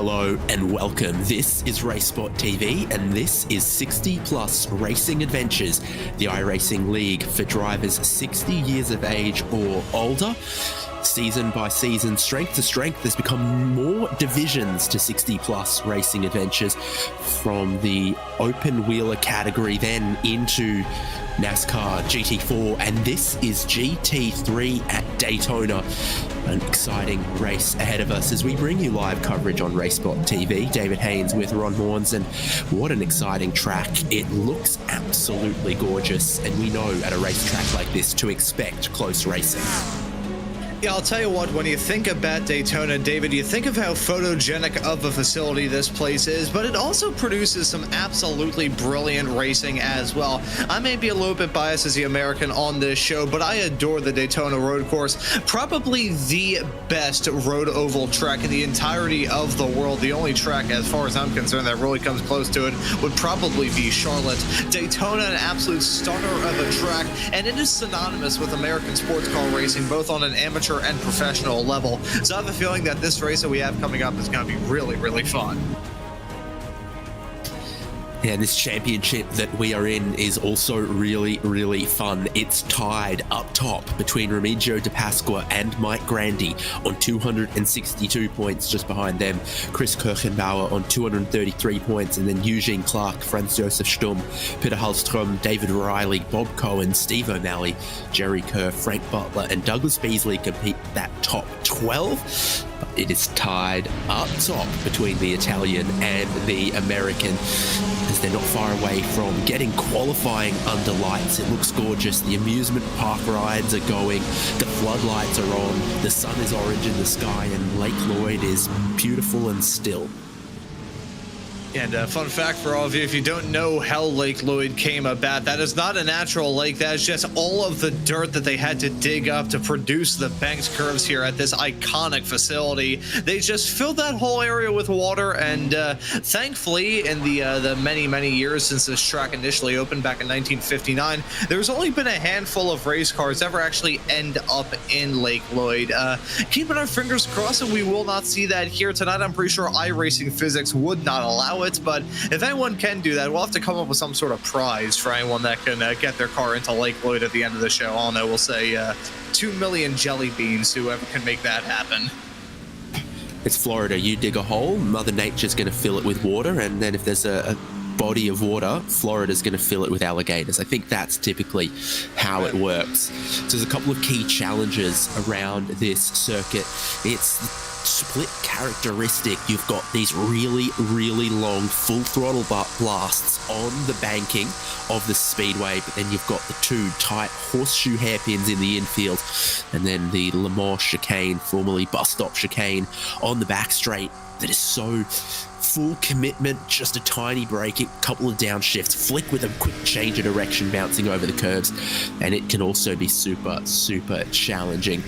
Hello and welcome. This is RaceSpotTV and this is 60 Plus Racing Adventures, the iRacing League for drivers 60 years of age or older. Season by season, strength to strength, there's become more divisions to 60 Plus Racing Adventures, from the open wheeler category then into NASCAR GT4, and this is GT3 at Daytona. An exciting race ahead of us as we bring you live coverage on RaceSpotTV. David Haynes with Ron Horns, and what an exciting track. It looks absolutely gorgeous, and we know at a racetrack like this to expect close racing. Yeah, I'll tell you what, when you think about Daytona, David, you think of how photogenic of a facility this place is, but it also produces some absolutely brilliant racing as well. I may be a little bit biased as the American on this show, but I adore the Daytona road course. Probably the best road oval track in the entirety of the world. The only track, as far as I'm concerned, that really comes close to it would probably be Charlotte. Daytona, an absolute stunner of a track, and it is synonymous with American sports car racing, both on an amateur and professional level. So I have a feeling that this race that we have coming up is going to be really, really fun. Yeah, this championship that we are in is also really, really fun. It's tied up top between Remigio De Pasqua and Mike Grandy on 262 points. Just behind them, Chris Kirchenbauer on 233 points, and then Eugene Clark, Franz Josef Sturm, Peter Hallstrom, David Riley, Bob Cohen, Steve O'Malley, Jerry Kerr, Frank Butler, and Douglas Beasley compete that top 12. It is tied up top between the Italian and the American, as they're not far away from getting qualifying under lights. It looks gorgeous. The amusement park rides are going, the floodlights are on, the sun is orange in the sky, and Lake Lloyd is beautiful and still. And fun fact for all of you, if you don't know how Lake Lloyd came about, that is not a natural lake. That is just all of the dirt that they had to dig up to produce the banked curves here at this iconic facility. They just filled that whole area with water, and thankfully, in the many, many years since this track initially opened back in 1959, there's only been a handful of race cars ever actually end up in Lake Lloyd. Keeping our fingers crossed, and we will not see that here tonight. I'm pretty sure iRacing physics would not allow it, but if anyone can do that, we'll have to come up with some sort of prize for anyone that can get their car into Lake Lloyd at the end of the show. I don't know, we'll say 2 million jelly beans, whoever can make that happen. It's Florida. You dig a hole, Mother Nature's going to fill it with water, and then if there's a body of water, Florida's going to fill it with alligators. I think that's typically how it works. So there's a couple of key challenges around this circuit. It's split characteristic. You've got these really, really long full throttle blasts on the banking of the speedway, but then you've got the two tight horseshoe hairpins in the infield, and then the Le Mans chicane, formerly bus stop chicane, on the back straight that is so full commitment, just a tiny brake, a couple of downshifts, flick with a quick change of direction, bouncing over the curves, and it can also be super, super challenging.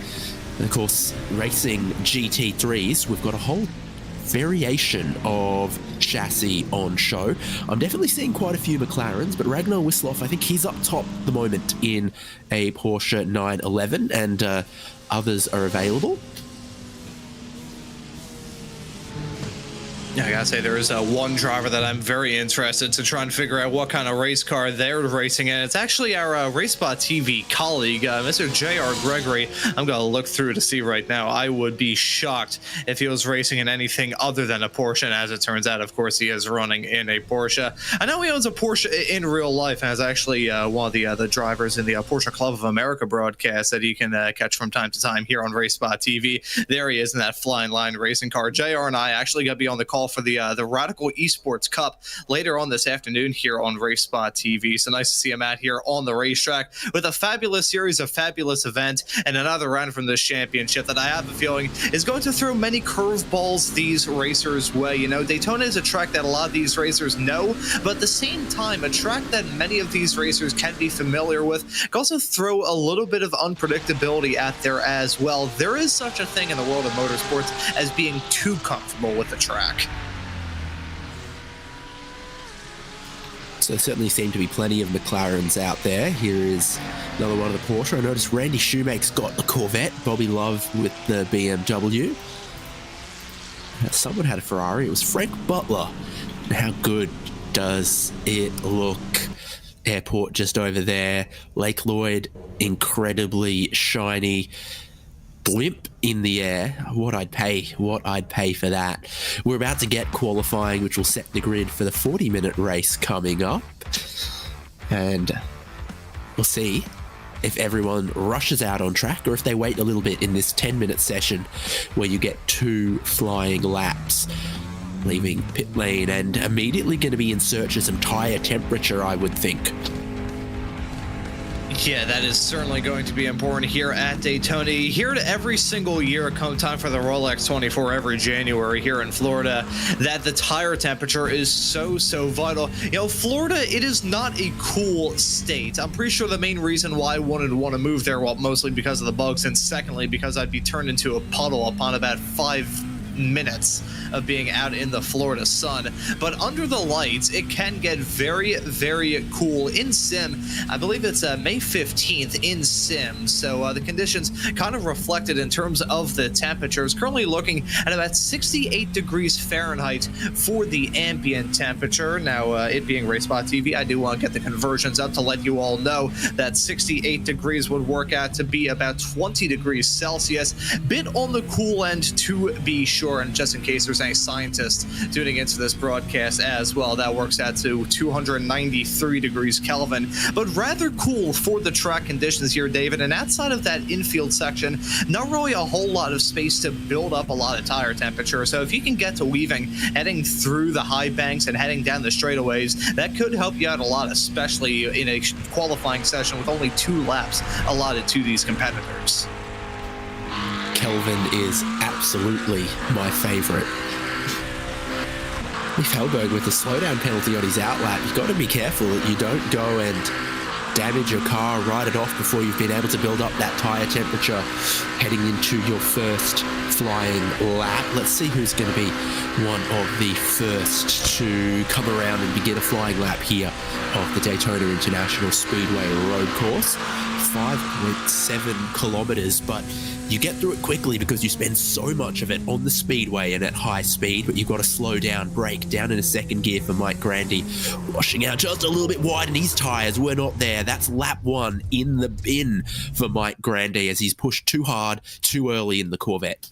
And of course, racing GT3s, we've got a whole variation of chassis on show. I'm definitely seeing quite a few McLarens, but Ragnar Wisloff, I think he's up top at the moment in a Porsche 911, and others are available. Yeah, I gotta say, there is one driver that I'm very interested to try and figure out what kind of race car they're racing in. It's actually our RaceSpotTV colleague, Mr. J.R. Gregory. I'm gonna look through to see right now. I would be shocked if he was racing in anything other than a Porsche, and as it turns out, of course, he is running in a Porsche. I know he owns a Porsche in real life, and is actually one of the drivers in the Porsche Club of America broadcast that you can catch from time to time here on RaceSpotTV. There he is in that flying line racing car. JR and I actually got to be on the call for the Radical Esports Cup later on this afternoon here on RaceSpotTV. So nice to see him out here on the racetrack with a fabulous series, a fabulous event, and another round from this championship that I have a feeling is going to throw many curveballs these racers' way. You know, Daytona is a track that a lot of these racers know, but at the same time, a track that many of these racers can be familiar with can also throw a little bit of unpredictability out there as well. There is such a thing in the world of motorsports as being too comfortable with the track. So there certainly seem to be plenty of McLarens out there. Here is another one of the Porsche. I noticed Randy Shoemake's got the Corvette. Bobby Love with the BMW. Someone had a Ferrari. It was Frank Butler. How good does it look? Airport just over there. Lake Lloyd, incredibly shiny. Blimp in the air. What I'd pay for that. We're about to get qualifying, which will set the grid for the 40-minute race coming up. And we'll see if everyone rushes out on track or if they wait a little bit in this 10-minute session where you get 2 flying laps, leaving pit lane and immediately going to be in search of some tyre temperature, I would think. Yeah, that is certainly going to be important here at Daytona. Here to every single year come time for the Rolex 24 every January here in Florida, that the tire temperature is so vital. You know, Florida, it is not a cool state. I'm pretty sure the main reason why I wouldn't want to move there, well, mostly because of the bugs, and secondly, because I'd be turned into a puddle upon about 5 minutes of being out in the Florida sun. But under the lights, it can get very cool in sim. I believe it's May 15th in sim, so the conditions kind of reflected in terms of the temperatures. Currently looking at about 68 degrees Fahrenheit for the ambient temperature. Now, it being RaceSpotTV, I do want to get the conversions up to let you all know that 68 degrees would work out to be about 20 degrees Celsius. Bit on the cool end to be sure, and just in case there's any scientists tuning into this broadcast as well, that works out to 293 degrees Kelvin, but rather cool for the track conditions here, David. And outside of that infield section, not really a whole lot of space to build up a lot of tire temperature. So if you can get to weaving, heading through the high banks and heading down the straightaways, that could help you out a lot, especially in a qualifying session with only 2 laps allotted to these competitors. Kelvin is absolutely my favourite. Leif Hellberg with the slowdown penalty on his outlap. You've got to be careful that you don't go and damage your car, ride it off before you've been able to build up that tyre temperature heading into your first flying lap. Let's see who's going to be one of the first to come around and begin a flying lap here of the Daytona International Speedway road course. 5.7 kilometers, but you get through it quickly because you spend so much of it on the speedway and at high speed, but you've got to slow down, brake down in a second gear for Mike Grandy, washing out just a little bit wide, and his tyres were not there. That's lap 1 in the bin for Mike Grandy as he's pushed too hard, too early in the Corvette.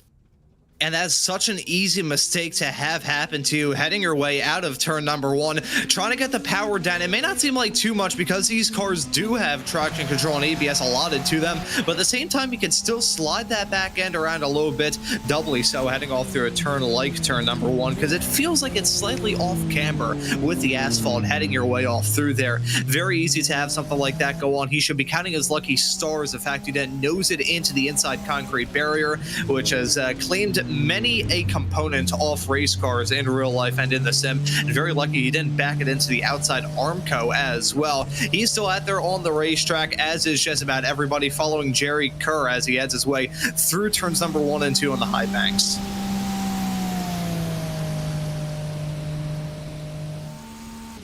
And that's such an easy mistake to have happen to you, heading your way out of turn number 1, trying to get the power down. It may not seem like too much because these cars do have traction control and ABS allotted to them, but at the same time, you can still slide that back end around a little bit, doubly so heading off through a turn like turn number 1, because it feels like it's slightly off camber with the asphalt heading your way off through there. Very easy to have something like that go on. He should be counting his lucky stars the fact he didn't nose it into the inside concrete barrier, which has claimed many a component off race cars in real life and in the sim, and very lucky he didn't back it into the outside Armco as well. He's still out there on the racetrack, as is just about everybody, following Jerry Kerr as he heads his way through turns number 1 and 2 on the high banks.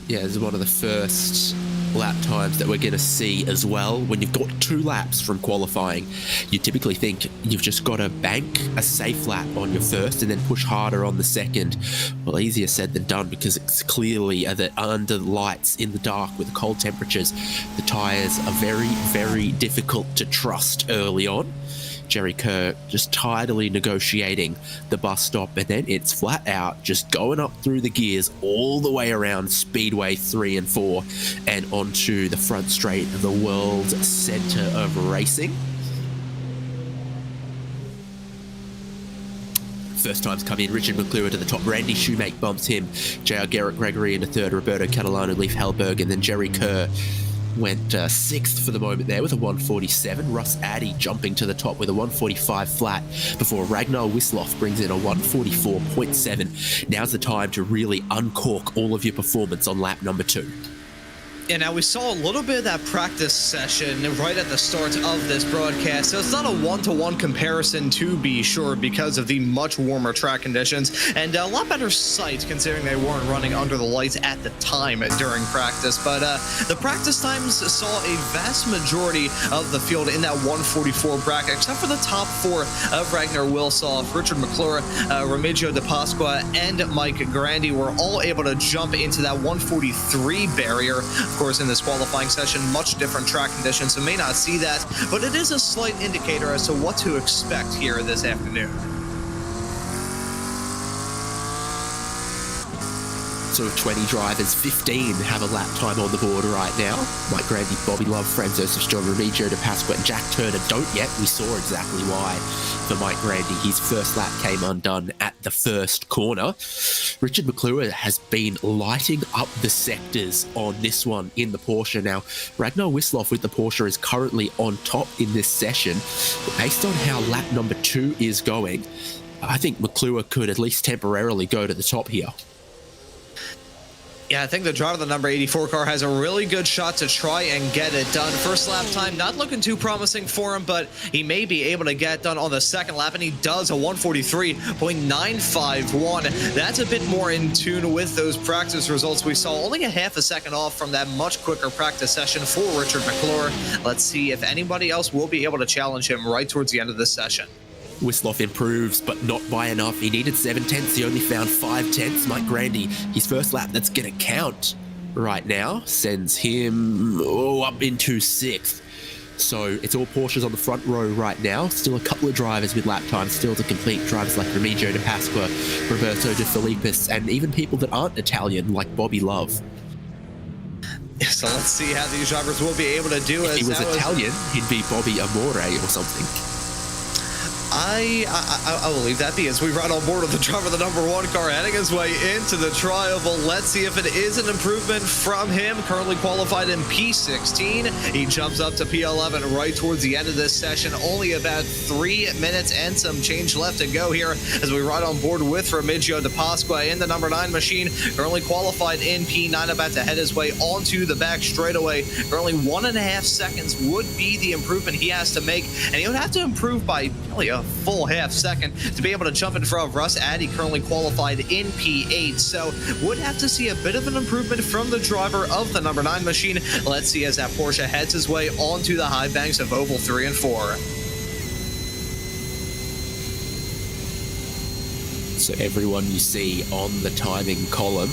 Yeah, this is one of the first lap times that we're going to see as well. When you've got 2 laps from qualifying, you typically think you've just got to bank a safe lap on your first and then push harder on the second. Well, easier said than done, because it's clearly that under lights in the dark with the cold temperatures, the tyres are very difficult to trust early on. Jerry Kerr just tidily negotiating the bus stop, and then it's flat out just going up through the gears all the way around Speedway 3 and 4 and onto the front straight of the world's center of racing. First times come in, Richard McClure to the top, Randy Shoemake bumps him, J.R. Garrett Gregory into third, Roberto Catalano, Leif Hellberg, and then Jerry Kerr went 6th for the moment there with a 147. Russ Addy jumping to the top with a 145 flat before Ragnar Wisloff brings in a 144.7. Now's the time to really uncork all of your performance on lap number 2. And now we saw a little bit of that practice session right at the start of this broadcast. So it's not a one-to-one comparison, to be sure, because of the much warmer track conditions and a lot better sight considering they weren't running under the lights at the time during practice. But the practice times saw a vast majority of the field in that 144 bracket, except for the top four of Ragnar Wilsoff, Richard McClure, Remigio De Pasqua, and Mike Grandi were all able to jump into that 143 barrier. Of course, in this qualifying session, much different track conditions, so may not see that, but it is a slight indicator as to what to expect here this afternoon. So 20 drivers, 15 have a lap time on the board right now. Mike Grandi, Bobby Love, Franz Joseph John, Remigio De Pasqua, and Jack Turner don't yet. We saw exactly why for Mike Grandi. His first lap came undone at the first corner. Richard McClure has been lighting up the sectors on this one in the Porsche. Now, Ragnar Wisloff with the Porsche is currently on top in this session. But based on how lap number 2 is going, I think McClure could at least temporarily go to the top here. Yeah, I think the driver of the number 84 car has a really good shot to try and get it done. First lap time, not looking too promising for him, but he may be able to get it done on the second lap, and he does a 143.951. That's a bit more in tune with those practice results we saw. Only a half a second off from that much quicker practice session for Richard McClure. Let's see if anybody else will be able to challenge him right towards the end of this session. Wisloff improves, but not by enough. He needed 7 tenths. He only found 5 tenths. Mike Grandi, his first lap that's going to count right now, sends him up into 6th. So it's all Porsches on the front row right now. Still a couple of drivers with lap time still to complete. Drivers like Remigio De Pasqua, Roberto De Filippis, and even people that aren't Italian like Bobby Love. So let's see how these drivers will be able to do it. If he was Italian, he'd be Bobby Amore or something. I will leave that be as we ride on board with the driver of the number 1 car heading his way into the tri-oval. Let's see if it is an improvement from him. Currently qualified in P16. He jumps up to P11 right towards the end of this session. Only about 3 minutes and some change left to go here as we ride on board with Remigio De Pasqua in the number 9 machine. Currently qualified in P9, about to head his way onto the back straightaway. Currently 1.5 seconds would be the improvement he has to make, and he would have to improve by really a full half second to be able to jump in front of Russ Addy, currently qualified in P8. So would have to see a bit of an improvement from the driver of the number 9 machine. Let's see as that Porsche heads his way onto the high banks of Oval 3 and 4. So everyone you see on the timing column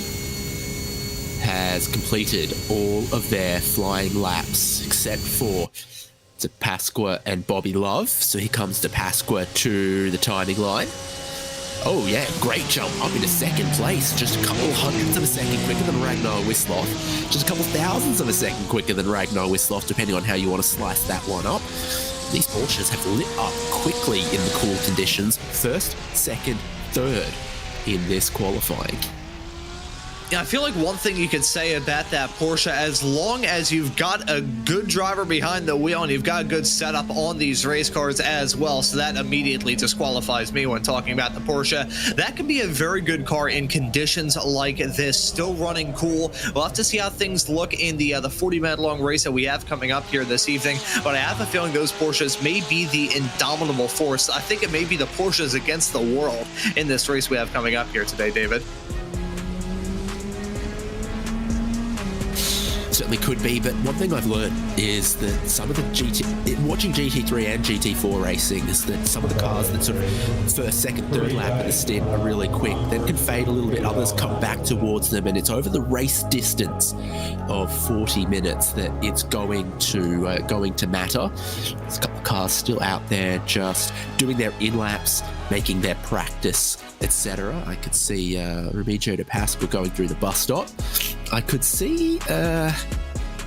has completed all of their flying laps except for De Pasqua and Bobby Love. So here comes De Pasqua to the timing line. Oh yeah, great jump up into 2nd place. Just a couple hundredths of a second quicker than Ragnar Wisloff. Just a couple thousandths of a second quicker than Ragnar Wisloff, depending on how you want to slice that one up. These Porsches have lit up quickly in the cool conditions. 1st, 2nd, 3rd in this qualifying. Yeah, I feel like one thing you could say about that Porsche, as long as you've got a good driver behind the wheel and you've got a good setup on these race cars as well, so that immediately disqualifies me when talking about the Porsche. That can be a very good car in conditions like this, still running cool. We'll have to see how things look in the 40-minute long race that we have coming up here this evening, but I have a feeling those Porsches may be the indomitable force. I think it may be the Porsches against the world in this race we have coming up here today, David. Certainly could be, but one thing I've learned is that some of the watching GT3 and GT4 racing is that some of the cars that sort of 1st, 2nd, 3rd lap of the stint are really quick, then can fade a little bit, others come back towards them, and it's over the race distance of 40 minutes that it's going to matter. There's a couple of cars still out there just doing their in-laps, making their practice, etc. I could see Remigio De Pasqua going through the bus stop. I could see, I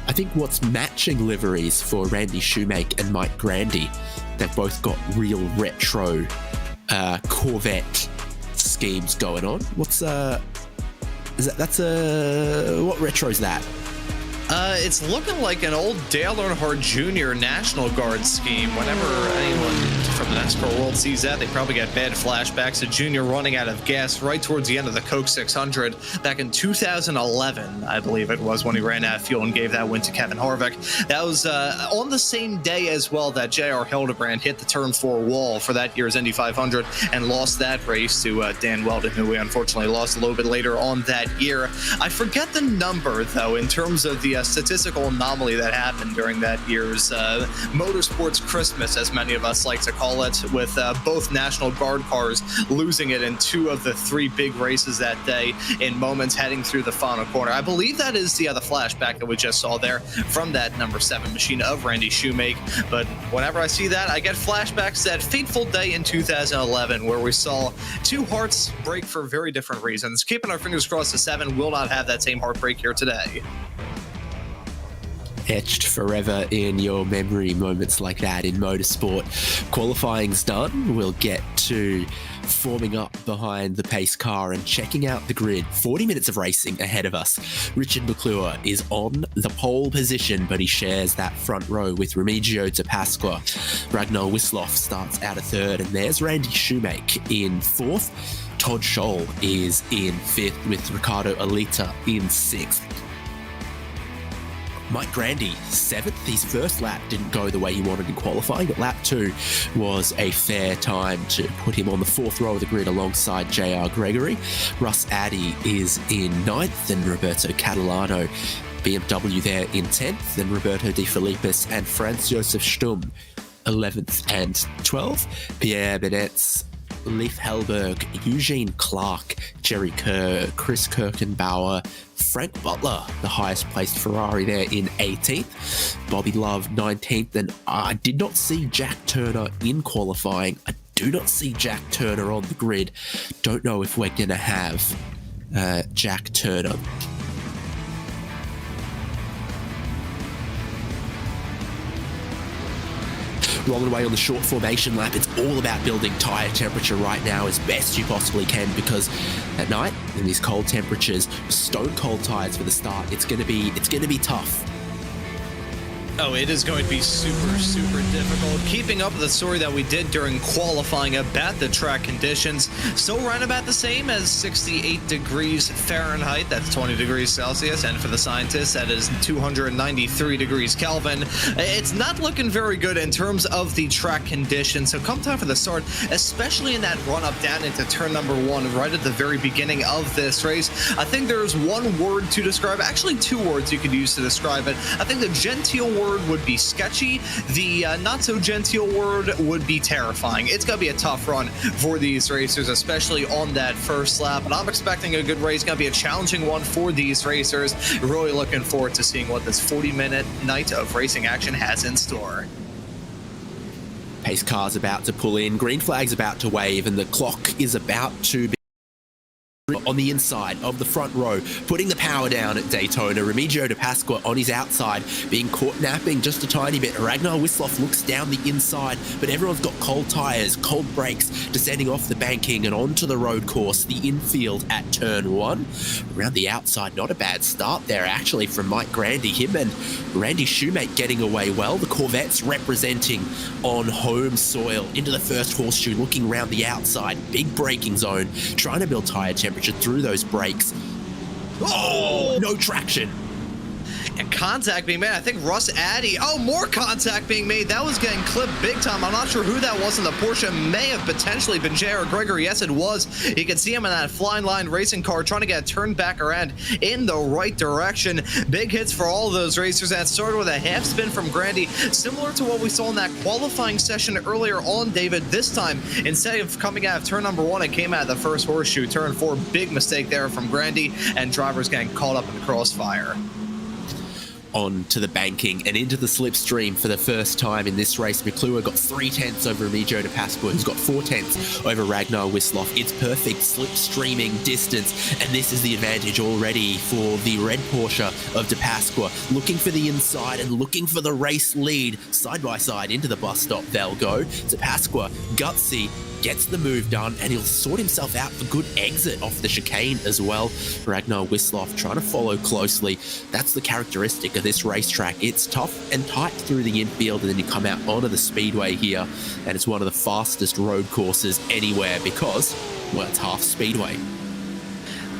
think what's matching liveries for Randy Shoemake and Mike Grandi. They've both got real retro Corvette schemes going on. What's what retro is that? It's looking like an old Dale Earnhardt Jr. National Guard scheme. Whenever anyone from the NASCAR world sees that, they probably get bad flashbacks to Jr. running out of gas right towards the end of the Coke 600 back in 2011, I believe it was, when he ran out of fuel and gave that win to Kevin Harvick. That was on the same day as well that J.R. Hildebrand hit the turn 4 wall for that year's Indy 500 and lost that race to Dan Weldon, who we unfortunately lost a little bit later on that year. I forget the number, though, in terms of the statistical anomaly that happened during that year's Motorsports Christmas, as many of us like to call it, with both National Guard cars losing it in 2 of the 3 big races that day in moments heading through the final corner. I believe that is the flashback that we just saw there from that number 7 machine of Randy Shoemake. But whenever I see that, I get flashbacks to that fateful day in 2011 where we saw 2 hearts break for very different reasons. Keeping our fingers crossed the 7 will not have that same heartbreak here today. Etched forever in your memory, moments like that in motorsport. Qualifying's done. We'll get to forming up behind the pace car and checking out the grid. 40 minutes of racing ahead of us. Richard McClure is on the pole position, but he shares that front row with Remigio de Pasqua. Ragnar Wisloff starts out of 3rd, and there's Randy Shoemake in 4th. Todd Scholl is in 5th with Ricardo Alita in 6th. Mike Grandy, 7th. His first lap didn't go the way he wanted in qualifying, but lap 2 was a fair time to put him on the 4th row of the grid alongside JR Gregory. Russ Addy is in 9th, and Roberto Catalano, BMW there in 10th, then Roberto De Filippis and Franz Josef Stumm, 11th and 12th. Pierre Benetz, Leif Hellberg, Eugene Clark, Jerry Kerr, Chris Kirkenbauer, Frank Butler, the highest placed Ferrari there in 18th, Bobby Love 19th, and I did not see Jack Turner in qualifying. I do not see Jack Turner on the grid. Don't know if we're going to have Jack Turner. Rolling away on the short formation lap. It's all about building tyre temperature right now as best you possibly can, because at night in these cold temperatures, stone cold tyres for the start, it's going to be tough. Oh, it is going to be super, super difficult. Keeping up with the story that we did during qualifying about the track conditions, still right about the same as 68 degrees Fahrenheit. That's 20 degrees Celsius. And for the scientists, that is 293 degrees Kelvin. It's not looking very good in terms of the track conditions. So come time for the start, especially in that run up down into turn number 1, right at the very beginning of this race, I think there's one word to describe, actually 2 words you could use to describe it. I think the genteel word would be sketchy. The not so genteel word would be terrifying. It's going to be a tough run for these racers, especially on that first lap. But I'm expecting a good race. It's going to be a challenging one for these racers. Really looking forward to seeing what this 40-minute night of racing action has in store. Pace car's about to pull in, green flag's about to wave, and the clock is about to be on the inside of the front row, putting the power down at Daytona. Remigio de Pasqua on his outside, being caught napping just a tiny bit. Ragnar Wisloff looks down the inside, but everyone's got cold tyres, cold brakes, descending off the banking and onto the road course, the infield at turn 1. Around the outside, not a bad start there actually from Mike Grandy. Him and Randy Shoemake getting away well. The Corvettes representing on home soil into the first horseshoe, looking around the outside, big braking zone, trying to build tyre temperature through those brakes. Oh, no traction. And contact being made. I think Russ Addy. Oh, more contact being made. That was getting clipped big time. I'm not sure who that was in the Porsche. May have potentially been J.R. Gregory. Yes, it was. You can see him in that flying line racing car trying to get it turned back around in the right direction. Big hits for all of those racers. And it started with a half spin from Grandy, similar to what we saw in that qualifying session earlier on, David. This time, instead of coming out of turn number 1, it came out of the first horseshoe. Turn 4, big mistake there from Grandy, and drivers getting caught up in the crossfire. On to the banking and into the slipstream for the first time in this race. McClure got 3/10 over Remigio de Pasqua, who's got 4/10 over Ragnar Wisloff. It's perfect slipstreaming distance, and this is the advantage already for the red Porsche of de Pasqua. Looking for the inside and looking for the race lead. Side by side into the bus stop they'll go. De Pasqua, gutsy, gets the move done, and he'll sort himself out for good exit off the chicane as well. Ragnar Wisloff trying to follow closely. That's the characteristic of this racetrack. It's tough and tight through the infield, and then you come out onto the speedway here, and it's one of the fastest road courses anywhere because, well, it's half speedway.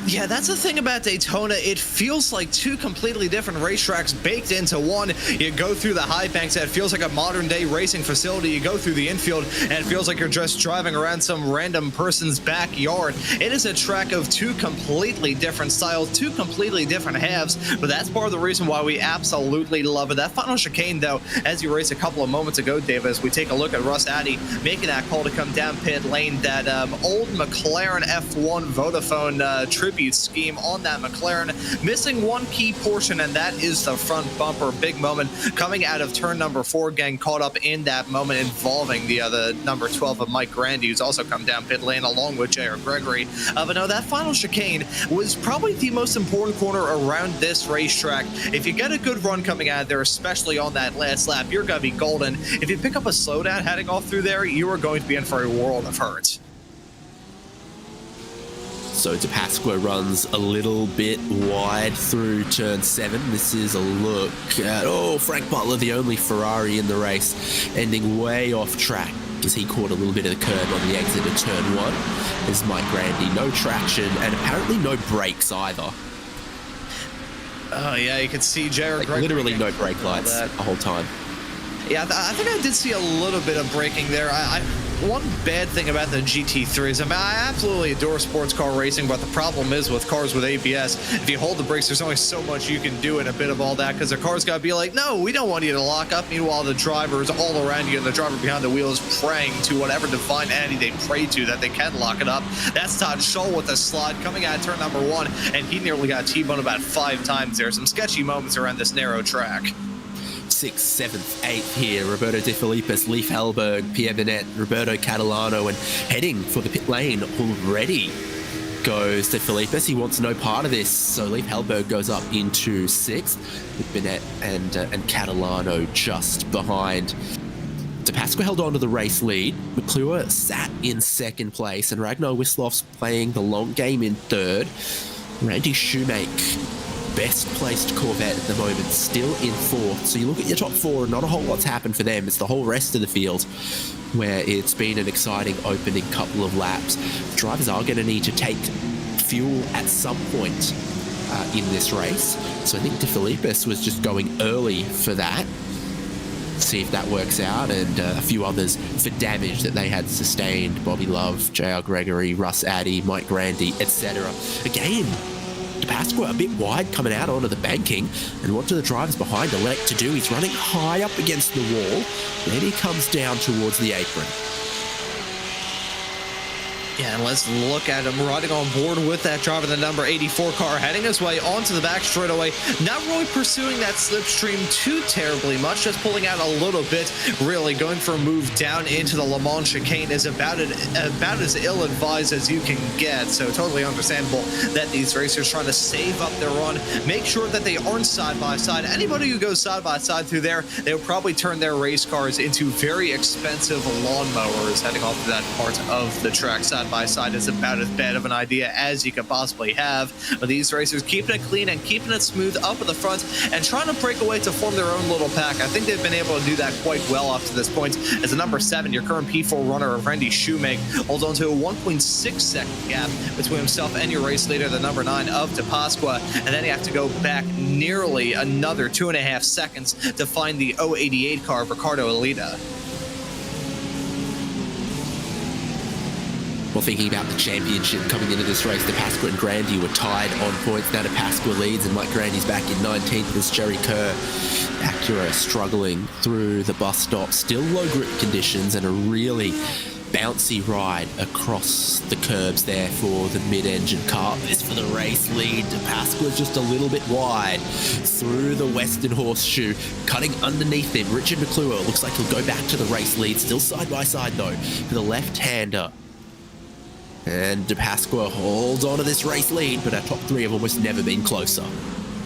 Yeah, that's the thing about Daytona. It feels like two completely different racetracks baked into one. You go through the high banks, and it feels like a modern-day racing facility. You go through the infield, and it feels like you're just driving around some random person's backyard. It is a track of two completely different styles, two completely different halves, but that's part of the reason why we absolutely love it. That final chicane, though, as you raced a couple of moments ago, Dave, as we take a look at Russ Addy making that call to come down pit lane, that old McLaren F1 Vodafone tribute scheme on that McLaren, missing one key portion, and that is the front bumper. Big moment coming out of turn number 4, getting caught up in that moment involving the number 12 of Mike Grandy, who's also come down pit lane along with J.R. Gregory. But no, that final chicane was probably the most important corner around this racetrack. If you get a good run coming out of there, especially on that last lap, you're going to be golden. If you pick up a slowdown heading off through there, you are going to be in for a world of hurt. So De Pasqua runs a little bit wide through turn 7. This is a look at, Frank Butler, the only Ferrari in the race, ending way off track as he caught a little bit of the curb on the exit of turn 1. There's Mike Grandy, no traction and apparently no brakes either. Oh yeah, you can see J.R. Gregory. Literally no brake lights the whole time. Yeah, I think I did see a little bit of braking there. One bad thing about the GT3 is, I absolutely adore sports car racing, but the problem is with cars with ABS, if you hold the brakes, there's only so much you can do in a bit of all that, because the car's got to be like, no, we don't want you to lock up. Meanwhile, the driver's all around you, and the driver behind the wheel is praying to whatever divine entity they pray to that they can lock it up. That's Todd Scholl with the slide coming out of turn number 1, and he nearly got T-boned about 5 times there. Some sketchy moments around this narrow track. 6th, 7th, 8th here. Roberto De Filippis, Leif Hellberg, Pierre Bennett, Roberto Catalano, and heading for the pit lane already goes De Filippis. He wants no part of this, so Leif Hellberg goes up into 6th with Bennett and Catalano just behind. De Pasqua held on to the race lead. McClure sat in 2nd place, and Ragnar Wisloff's playing the long game in 3rd. Randy Shoemake, best placed Corvette at the moment, still in 4th. So you look at your top 4 and not a whole lot's happened for them. It's the whole rest of the field where it's been an exciting opening couple of laps. Drivers are going to need to take fuel at some point in this race. So I think De Filippis was just going early for that. See if that works out, and a few others for damage that they had sustained. Bobby Love, J.R. Gregory, Russ Addy, Mike Grandy, etc. Again, De Pasqua a bit wide coming out onto the banking, and what do the drivers behind elect to do? He's running high up against the wall, then he comes down towards the apron. Yeah, and let's look at him riding on board with that driver, the number 84 car, heading his way onto the back straightaway. Not really pursuing that slipstream too terribly much, just pulling out a little bit. Really going for a move down into the Le Mans chicane is about as ill-advised as you can get. So totally understandable that these racers trying to save up their run, make sure that they aren't side by side. Anybody who goes side by side through there, they'll probably turn their race cars into very expensive lawnmowers heading off to that part of the track. Side by side is about as bad of an idea as you could possibly have. But these racers keeping it clean and keeping it smooth up at the front and trying to break away to form their own little pack. I think they've been able to do that quite well up to this point. As the number 7, your current P4 runner of Randy Shoemake, holds on to a 1.6 second gap between himself and your race leader, the number 9 of De Pasqua. And then you have to go back nearly another 2.5 seconds to find the 088 car of Ricardo Alita. Well, thinking about the championship coming into this race, De Pasqua and Grandy were tied on points. Now De Pasqua leads and Mike Grandy's back in 19th as Jerry Kerr. Acura struggling through the bus stop. Still low grip conditions and a really bouncy ride across the curbs there for the mid-engine car. This for the race lead. De Pasqua just a little bit wide through the Western Horseshoe, cutting underneath him. Richard McClure looks like he'll go back to the race lead. Still side by side though for the left-hander. And De Pasqua holds on to this race lead, but our top 3 have almost never been closer.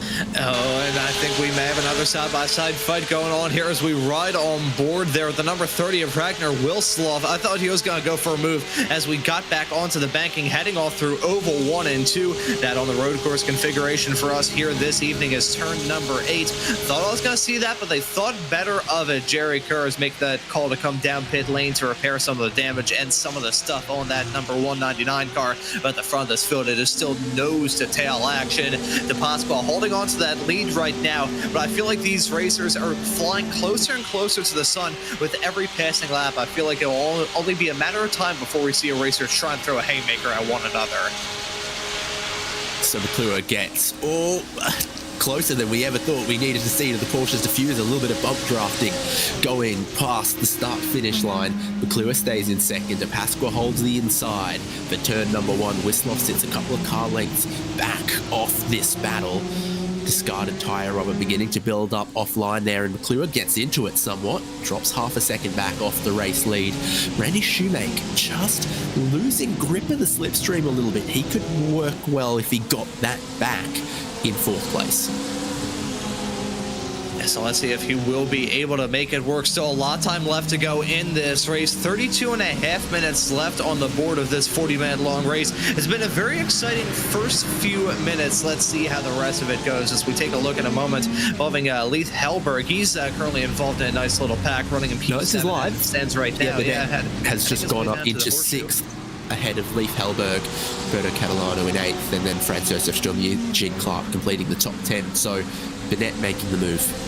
Oh, and I think we may have another side-by-side fight going on here as we ride on board there with the number 30 of Ragnar Wilslov. I thought he was going to go for a move as we got back onto the banking, heading off through Oval 1 and 2. That on the road course configuration for us here this evening is turn number 8. Thought I was going to see that, but they thought better of it. Jerry Kurz make that call to come down pit lane to repair some of the damage and some of the stuff on that number 199 car. But at the front of this field, it is still nose-to-tail action. DePasqua holding on to that lead right now, but I feel like these racers are flying closer and closer to the sun with every passing lap. I feel like it will only be a matter of time before we see a racer try and throw a haymaker at one another. So McClure gets closer than we ever thought we needed to see to the Porsche's diffuser. A little bit of bump drafting going past the start-finish line. McClure stays in second. DePasqua holds the inside for turn number 1. Wislov sits a couple of car lengths back off this battle. Discarded tyre rubber beginning to build up offline there, and McClure gets into it somewhat, drops half a second back off the race lead. Randy Shoemake just losing grip of the slipstream a little bit. He could work well if he got that back in 4th place. So let's see if he will be able to make it work. Still a lot of time left to go in this race. 32.5 minutes left on the board of this 40-minute long race. It's been a very exciting first few minutes. Let's see how the rest of it goes as we take a look in a moment involving Leith Hellberg. He's currently involved in a nice little pack running in P7. No, this is live. Stands right now. Has just gone up into 6th ahead of Leith Hellberg, Berto Catalano in 8th, and then Franz Josef Sturmier, Gene Clark completing the top 10. So Bennett making the move.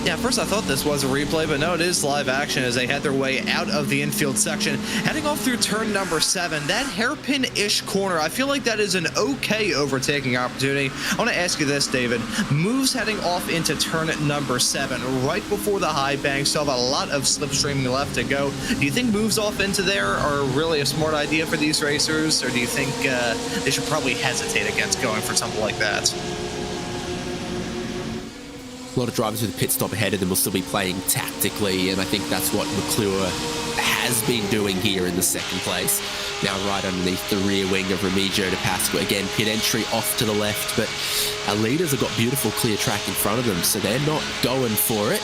Yeah, at first I thought this was a replay, but no, it is live action as they head their way out of the infield section. Heading off through turn number 7, that hairpin-ish corner, I feel like that is an okay overtaking opportunity. I want to ask you this, David. Moves heading off into turn number 7, right before the high bank, still have a lot of slipstreaming left to go. Do you think moves off into there are really a smart idea for these racers, or do you think they should probably hesitate against going for something like that? A lot of drivers with a pit stop ahead of them will still be playing tactically, and I think that's what McClure has been doing here in the 2nd place. Now right underneath the rear wing of Remigio DePasqua. Again, pit entry off to the left, but our leaders have got beautiful clear track in front of them, so they're not going for it.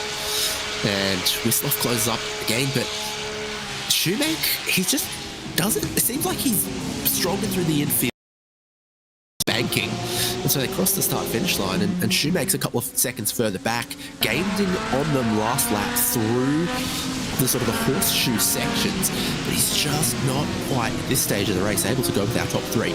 And Wislov closes up again, but Shoemake, he just doesn't... It seems like he's stronger through the infield. Banking. And so they cross the start-finish line, and Shoemake's a couple of seconds further back, gained on them last lap through the sort of the horseshoe sections, but he's just not quite at this stage of the race able to go with our top 3.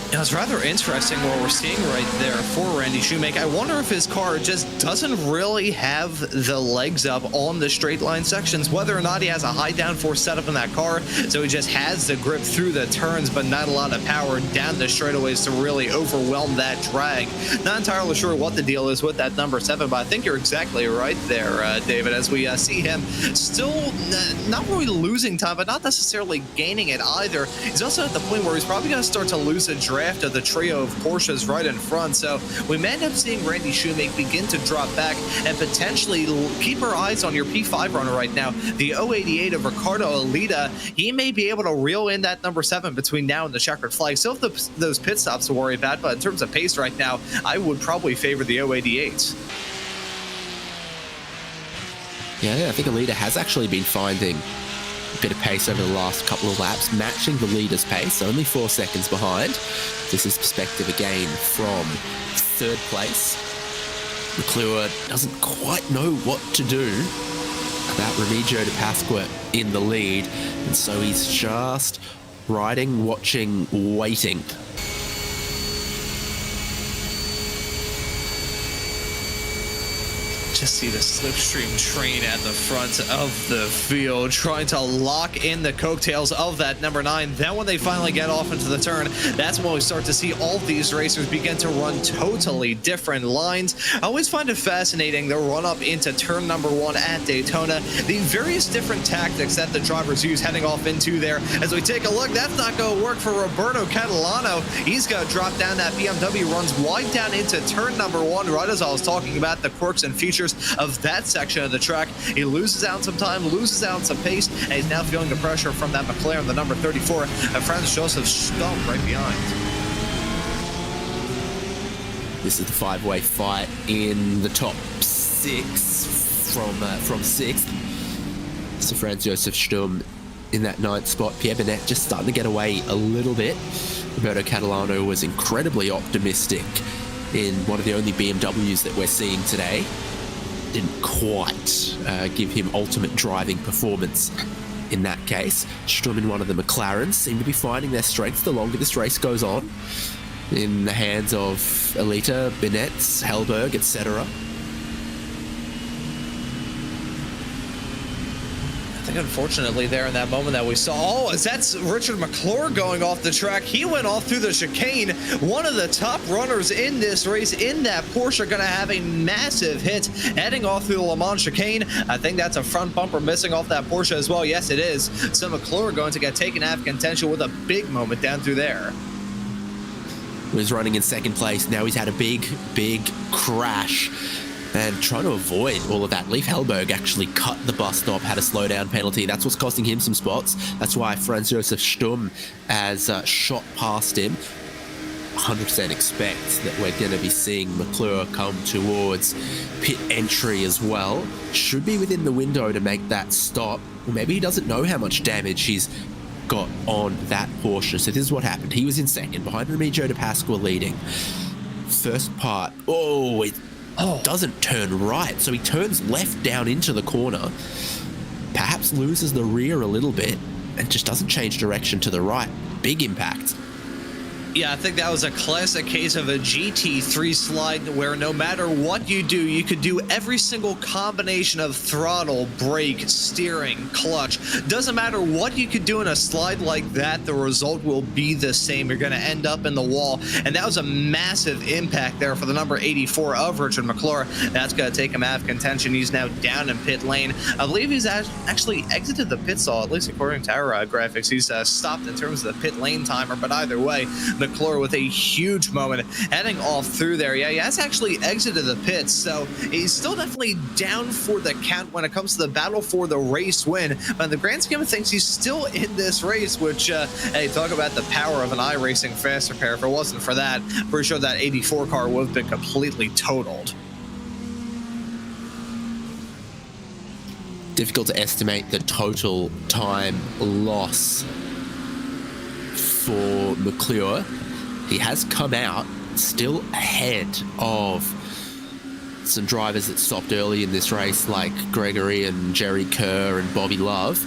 It's rather interesting what we're seeing right there for Randy Shoemake. I wonder if his car just doesn't really have the legs up on the straight line sections, whether or not he has a high downforce setup in that car, so he just has the grip through the turns, but not a lot of power down the straightaways to really overwhelm that drag. Not entirely sure what the deal is with that number 7, but I think you're exactly right there, David, as we see him still not really losing time, but not necessarily gaining it either. He's also at the point where he's probably going to start to lose a draft of the trio of Porsches right in front, so we may end up seeing Randy Shoemake begin to drop back and potentially keep our eyes on your P5 runner right now, the 088 of Ricardo Alita. He may be able to reel in that number 7 between now and the checkered flag. Still have those pit stops to worry about, but in terms of pace right now, I would probably favor the 088. Yeah, I think Alita has actually been finding a bit of pace over the last couple of laps, matching the leader's pace, only 4 seconds behind. This is perspective again from 3rd place. McClure doesn't quite know what to do about Remigio DePasqua in the lead, and so he's just riding, watching, waiting. Just see the slipstream train at the front of the field, trying to lock in the coattails of that number 9. Then when they finally get off into the turn, that's when we start to see all these racers begin to run totally different lines. I always find it fascinating the run up into turn number 1 at Daytona, the various different tactics that the drivers use heading off into there. As we take a look, that's not going to work for Roberto Catalano. He's going to drop down that BMW, runs wide down into turn number 1, right as I was talking about the quirks and features of that section of the track. He loses out some time, loses out some pace, and he's now feeling the pressure from that McLaren, the number 34, Franz Josef Stump right behind. This is the five-way fight in the top 6 from 6th. So Franz Josef Sturm in that 9th spot. Pierre Bennett just starting to get away a little bit. Roberto Catalano was incredibly optimistic in one of the only BMWs that we're seeing today. Didn't quite give him ultimate driving performance in that case. Sturm in one of the McLarens seem to be finding their strength the longer this race goes on. In the hands of Alita, Bennett, Hellberg, etc. I think unfortunately there in that moment that we saw, that's Richard McClure going off the track. He went off through the chicane. One of the top runners in this race in that Porsche going to have a massive hit heading off through the Le Mans chicane. I think that's a front bumper missing off that Porsche as well. Yes, it is. So McClure going to get taken out of contention with a big moment down through there. He was running in 2nd place. Now he's had a big crash. And trying to avoid all of that, Leif Hellberg actually cut the bus stop, had a slowdown penalty. That's what's costing him some spots. That's why Franz Josef Sturm has shot past him. 100% expect that we're going to be seeing McClure come towards pit entry as well. Should be within the window to make that stop. Or maybe he doesn't know how much damage he's got on that Porsche. So this is what happened. He was in 2nd, behind Remigio de Pasqua leading. First part, it doesn't turn right, so he turns left down into the corner, perhaps loses the rear a little bit, and just doesn't change direction to the right. Big impact. Yeah, I think that was a classic case of a GT3 slide where no matter what you do, you could do every single combination of throttle, brake, steering, clutch. Doesn't matter what you could do in a slide like that, the result will be the same. You're going to end up in the wall. And that was a massive impact there for the number 84 of Richard McClure. That's going to take him out of contention. He's now down in pit lane. I believe he's actually exited the pit stall, at least according to our graphics. He's stopped in terms of the pit lane timer, but either way, McClure with a huge moment heading off through there. Yeah, he has actually exited the pits, so he's still definitely down for the count when it comes to the battle for the race win. But in the grand scheme of things, he's still in this race, which, hey, talk about the power of an iRacing fast repair. If it wasn't for that, pretty sure that 84 car would have been completely totaled. Difficult to estimate the total time loss for McClure. He has come out still ahead of some drivers that stopped early in this race, like Gregory and Jerry Kerr and Bobby Love.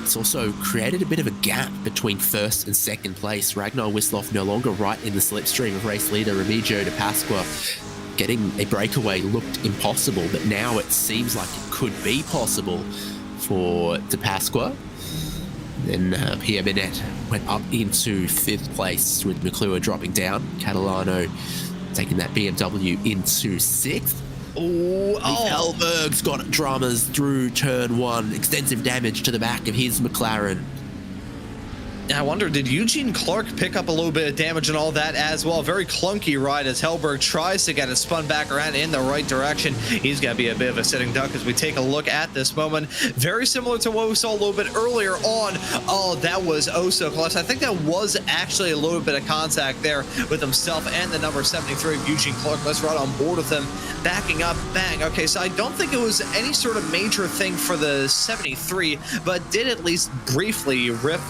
It's also created a bit of a gap between 1st and 2nd place. Ragnar Wisloff no longer right in the slipstream of race leader Remigio de Pasqua. Getting a breakaway looked impossible, but now it seems like it could be possible for de Pasqua. Then Pierre Bennett went up into 5th place with McClure dropping down. Catalano taking that BMW into 6th. Hellberg's got dramas through turn 1. Extensive damage to the back of his McLaren. I wonder, did Eugene Clark pick up a little bit of damage and all that as well? Very clunky ride as Hellberg tries to get it spun back around in the right direction. He's going to be a bit of a sitting duck as we take a look at this moment. Very similar to what we saw a little bit earlier on. Oh, that was oh so close. I think that was actually a little bit of contact there with himself and the number 73 of Eugene Clark. Let's run on board with him. Backing up, bang. Okay, so I don't think it was any sort of major thing for the 73, but did at least briefly rip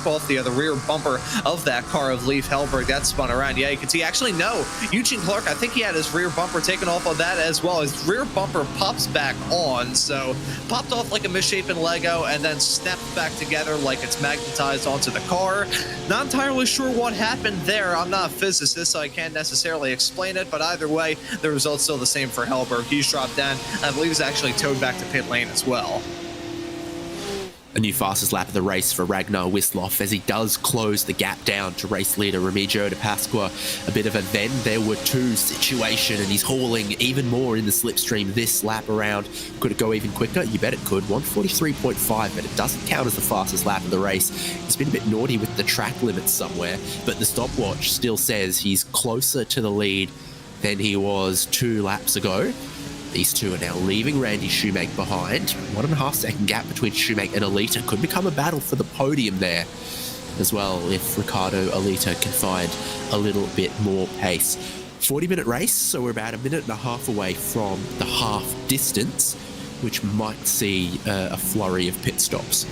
off the rear bumper of that car of Leif Hellberg. That spun around. Yeah, you can see. Actually, no. Eugene Clark, I think he had his rear bumper taken off of that as well. His rear bumper pops back on, so popped off like a misshapen Lego and then snapped back together like it's magnetized onto the car. Not entirely sure what happened there. I'm not a physicist, so I can't necessarily explain it, but either way, the result's still the same for Hellberg. He's dropped down. I believe he's actually towed back to pit lane as well. A new fastest lap of the race for Ragnar Wisloff as he does close the gap down to race leader Remigio de Pasqua. A bit of a then there were two situation, and he's hauling even more in the slipstream this lap around. Could it go even quicker? You bet it could. 143.5, but it doesn't count as the fastest lap of the race. He's been a bit naughty with the track limits somewhere, but the stopwatch still says he's closer to the lead than he was 2 laps ago. These two are now leaving Randy Shoemake behind. 1.5 second gap between Shoemake and Alita. Could become a battle for the podium there as well if Ricardo Alita can find a little bit more pace. 40-minute race, so we're about a minute and a half away from the half distance, which might see a flurry of pit stops.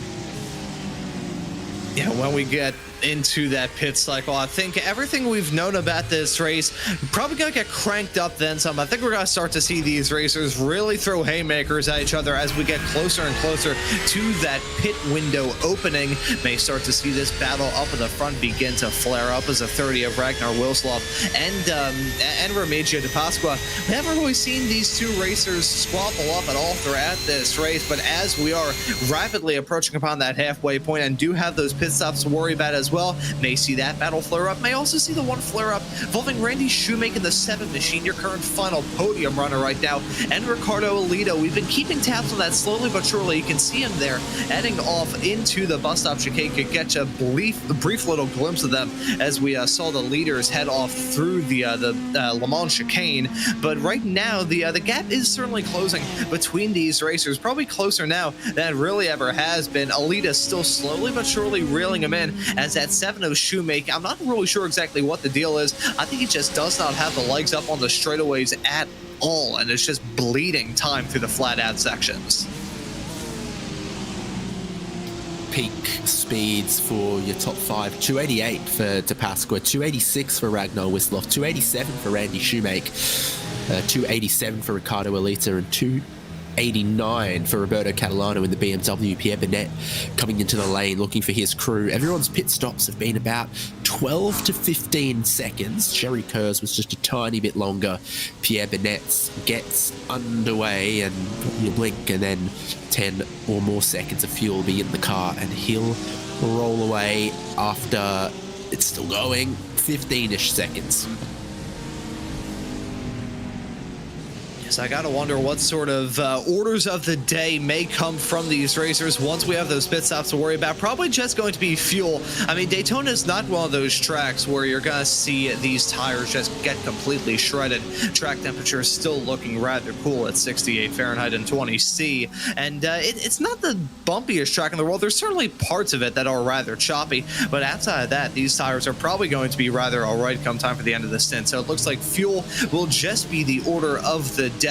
Yeah, when we get into that pit cycle, I think everything we've known about this race probably gonna get cranked up then some. I think we're gonna start to see these racers really throw haymakers at each other as we get closer and closer to that pit window opening. May start to see this battle up in the front begin to flare up as a 30 of Ragnar Wilsloff and Remigio De Pasqua. We haven't really seen these two racers squabble up at all throughout this race, but as we are rapidly approaching upon that halfway point and do have those pit stops to worry about as well, may see that battle flare up. May also see the one flare up involving Randy Shoemaker in the 7 machine, your current final podium runner right now, and Ricardo Alito. We've been keeping tabs on that slowly but surely. You can see him there heading off into the bus stop chicane. Could get a brief little glimpse of them as we saw the leaders head off through the Le Mans chicane. But right now, the gap is certainly closing between these racers, probably closer now than it really ever has been. Alita still slowly but surely reeling him in as that 7 of Shoemaker, I'm not really sure exactly what the deal is. I think he just does not have the legs up on the straightaways at all, and it's just bleeding time through the flat out sections. Peak speeds for your top 5: 288 for De Pasqua, 286 for Ragnar Wisloff, 287 for Randy Shoemaker, 287 for Ricardo Alita, and 289 for Roberto Catalano in the BMW. Pierre Bennett coming into the lane looking for his crew. Everyone's pit stops have been about 12 to 15 seconds. Sherry Kerr's was just a tiny bit longer. Pierre Bennett gets underway and you blink and then 10 or more seconds of fuel will be in the car and he'll roll away after it's still going 15-ish seconds. So I gotta wonder what sort of orders of the day may come from these racers once we have those pit stops to worry about. Probably just going to be fuel. I mean, Daytona is not one of those tracks where you're gonna see these tires just get completely shredded. Track temperature is still looking rather cool at 68 Fahrenheit and 20 C, and it's not the bumpiest track in the world. There's certainly parts of it that are rather choppy, but outside of that, these tires are probably going to be rather all right come time for the end of the stint. So it looks like fuel will just be the order of the day.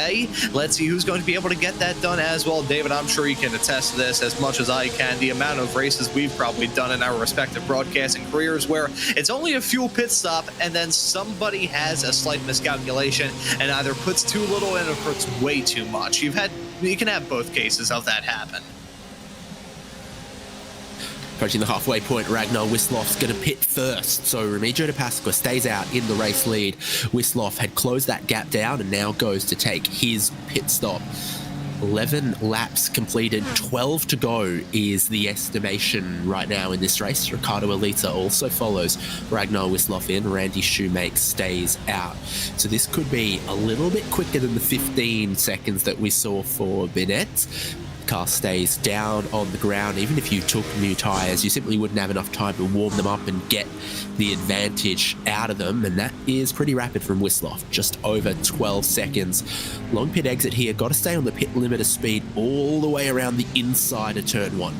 Let's see who's going to be able to get that done as well. David, I'm sure you can attest to this as much as I can. The amount of races we've probably done in our respective broadcasting careers where it's only a fuel pit stop and then somebody has a slight miscalculation and either puts too little in or puts way too much. You can have both cases of that happen. Approaching the halfway point, Ragnar Wisloff's going to pit first, so Remigio De Pasqua stays out in the race lead. Wisloff had closed that gap down and now goes to take his pit stop. 11 laps completed, 12 to go is the estimation right now in this race. Ricardo Alita also follows Ragnar Wisloff in. Randy Shoemaker stays out. So this could be a little bit quicker than the 15 seconds that we saw for Bennett. Car stays down on the ground. Even if you took new tyres, you simply wouldn't have enough time to warm them up and get the advantage out of them, and that is pretty rapid from Wisloff, just over 12 seconds. Long pit exit here, got to stay on the pit limiter speed all the way around the inside of turn 1.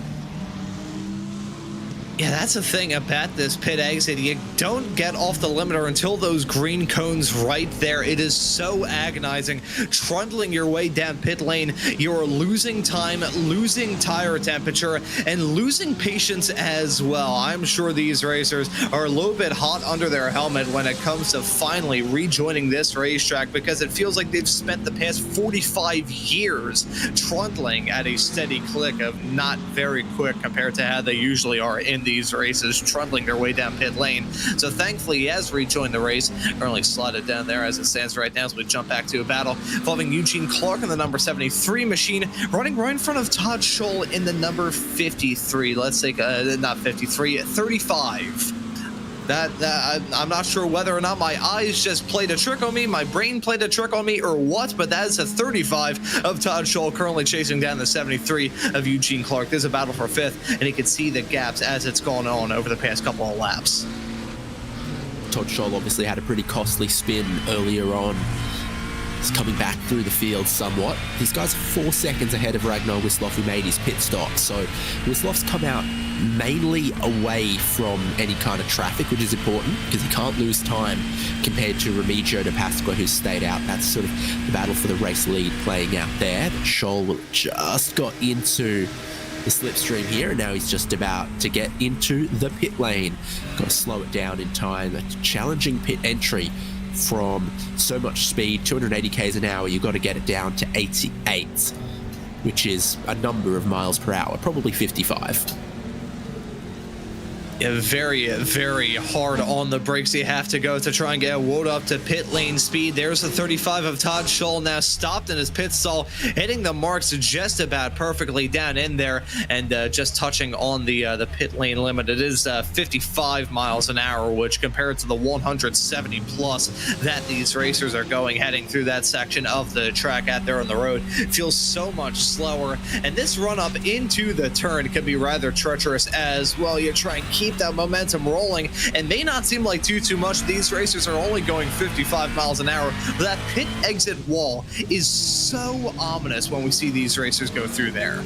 Yeah, that's the thing about this pit exit. You don't get off the limiter until those green cones right there. It is so agonizing. Trundling your way down pit lane, you're losing time, losing tire temperature, and losing patience as well. I'm sure these racers are a little bit hot under their helmet when it comes to finally rejoining this racetrack, because it feels like they've spent the past 45 years trundling at a steady click of not very quick compared to how they usually are in these races, trundling their way down pit lane. So thankfully he has rejoined the race, currently slotted down there as it stands right now as we jump back to a battle involving Eugene Clark in the number 73 machine, running right in front of Todd Scholl in the number 53. Let's take not 53, 35. I'm not sure whether or not my eyes just played a trick on me, my brain played a trick on me, or what, but that is a 35 of Todd Scholl, currently chasing down the 73 of Eugene Clark. There's a battle for 5th, and you can see the gaps as it's gone on over the past couple of laps. Todd Scholl obviously had a pretty costly spin earlier on. He's coming back through the field somewhat. These guys are 4 seconds ahead of Ragnar Wisloff, who made his pit stop. So Wisloff's come out mainly away from any kind of traffic, which is important because he can't lose time compared to Remigio de Pasqua, who's stayed out. That's sort of the battle for the race lead playing out there. But Scholl just got into the slipstream here, and now he's just about to get into the pit lane. Got to slow it down in time. A challenging pit entry from so much speed, 280 k's an hour. You've got to get it down to 88, which is a number of miles per hour, probably 55. Yeah, very, very hard on the brakes you have to go to try and get Wout up to pit lane speed. There's the 35 of Todd Scholl, now stopped in his pit stall, hitting the marks just about perfectly down in there, and just touching on the pit lane limit. It is 55 miles an hour, which compared to the 170 plus that these racers are going heading through that section of the track out there on the road, feels so much slower. And this run up into the turn can be rather treacherous as well. You try and keep that momentum rolling, and may not seem like too much. These racers are only going 55 miles an hour, but that pit exit wall is so ominous when we see these racers go through there.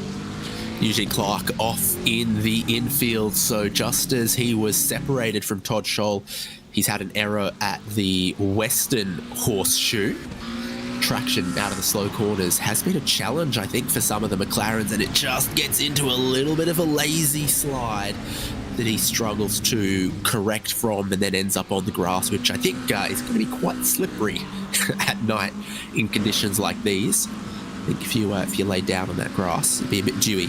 Eugene Clark off in the infield, so just as he was separated from Todd Scholl, he's had an error at the western horseshoe. Traction out of the slow corners has been a challenge, I think, for some of the McLarens, and it just gets into a little bit of a lazy slide that he struggles to correct from, and then ends up on the grass, which I think is going to be quite slippery at night in conditions like these. I think if you lay down on that grass, it'd be a bit dewy.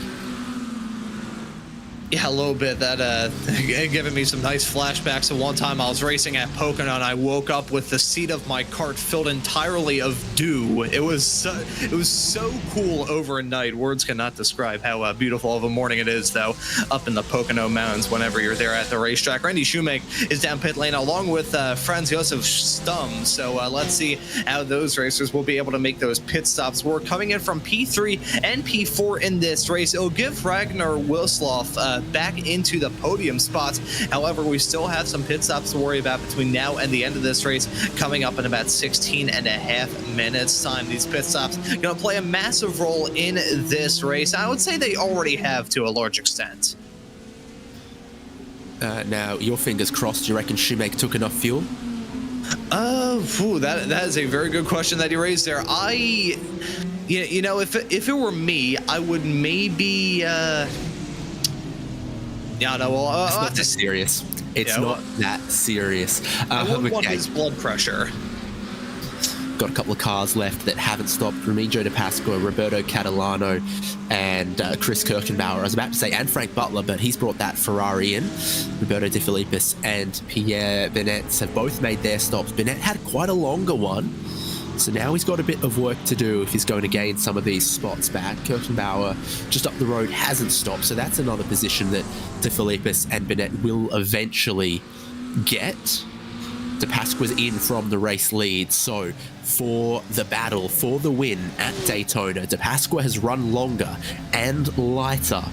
Yeah, a little bit. That giving me some nice flashbacks of one time I was racing at Pocono, and I woke up with the seat of my cart filled entirely of dew. It was so cool overnight. Words cannot describe how beautiful of a morning it is, though, up in the Pocono Mountains whenever you're there at the racetrack. Randy Shoemake is down pit lane along with Franz Josef Stum. So let's see how those racers will be able to make those pit stops. We're coming in from P3 and P4 in this race. It'll give Ragnar Wisloff back into the podium spots. However, we still have some pit stops to worry about between now and the end of this race, coming up in about 16 and a half minutes time. These pit stops going to play a massive role in this race. I would say they already have to a large extent. Now, your fingers crossed, do you reckon Shoemake took enough fuel? That is a very good question that you raised there. You know, if it were me, I would maybe yeah, no, well, it's not that serious. It's not that serious. I wouldn't want his blood pressure. Got a couple of cars left that haven't stopped. Remigio de Pasqua, Roberto Catalano, and Chris Kirchenbauer. I was about to say, and Frank Butler, but he's brought that Ferrari in. Roberto De Filippis and Pierre Benet have both made their stops. Benet had quite a longer one, so now he's got a bit of work to do if he's going to gain some of these spots back. Kirchenbauer, just up the road, hasn't stopped, so that's another position that De Filippis and Benet will eventually get. De Pasqua's in from the race lead, so for the battle, for the win at Daytona, De Pasqua has run longer and lighter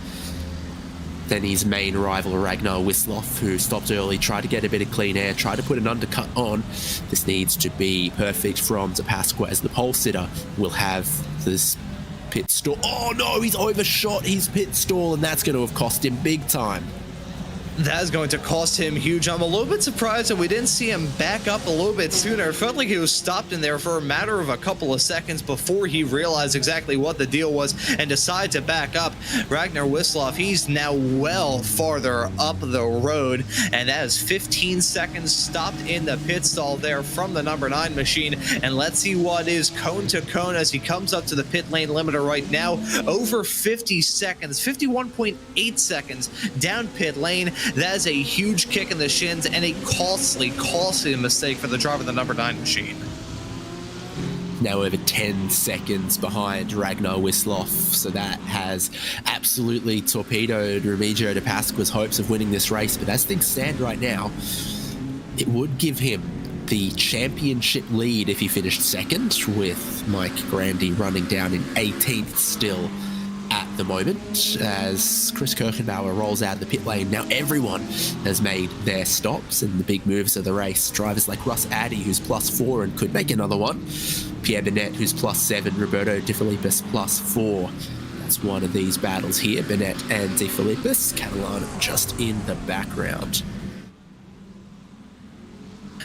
than his main rival Ragnar Wisloff, who stopped early, tried to get a bit of clean air, tried to put an undercut on. This needs to be perfect from De Pasqua, as the pole sitter will have this pit stall. Oh no, he's overshot his pit stall, and that's going to have cost him big time. That is going to cost him huge. I'm a little bit surprised that we didn't see him back up a little bit sooner. It felt like he was stopped in there for a matter of a couple of seconds before he realized exactly what the deal was and decided to back up. Ragnar Wisloff, he's now well farther up the road, and that is 15 seconds stopped in the pit stall there from the number 9 machine. And let's see what is cone to cone as he comes up to the pit lane limiter right now. Over 50 seconds, 51.8 seconds down pit lane. That is a huge kick in the shins and a costly mistake for the driver of the number 9 machine. Now over 10 seconds behind Ragnar Wisloff, so that has absolutely torpedoed Remigio de Pasqua's hopes of winning this race. But as things stand right now, it would give him the championship lead if he finished second, with Mike Grandy running down in 18th still at the moment, as Chris Kirchenbauer rolls out of the pit lane. Now everyone has made their stops and the big moves of the race. Drivers like Russ Addy, who's +4 and could make another one. Pierre Bennett, who's +7, Roberto De Filippis +4. That's one of these battles here, Bennett and De Filippis. Catalan just in the background.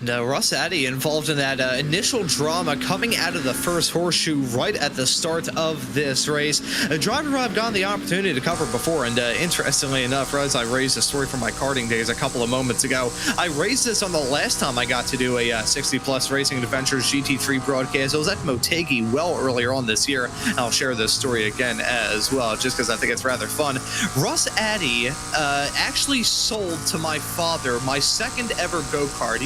And Russ Addy involved in that initial drama coming out of the first horseshoe right at the start of this race. A driver who I've gotten the opportunity to cover before, and interestingly enough, as I raised a story from my karting days a couple of moments ago, I raised this on the last time I got to do a 60-plus Racing Adventures GT3 broadcast. It was at Motegi well earlier on this year. I'll share this story again as well, just because I think it's rather fun. Russ Addy actually sold to my father my second ever go-kart.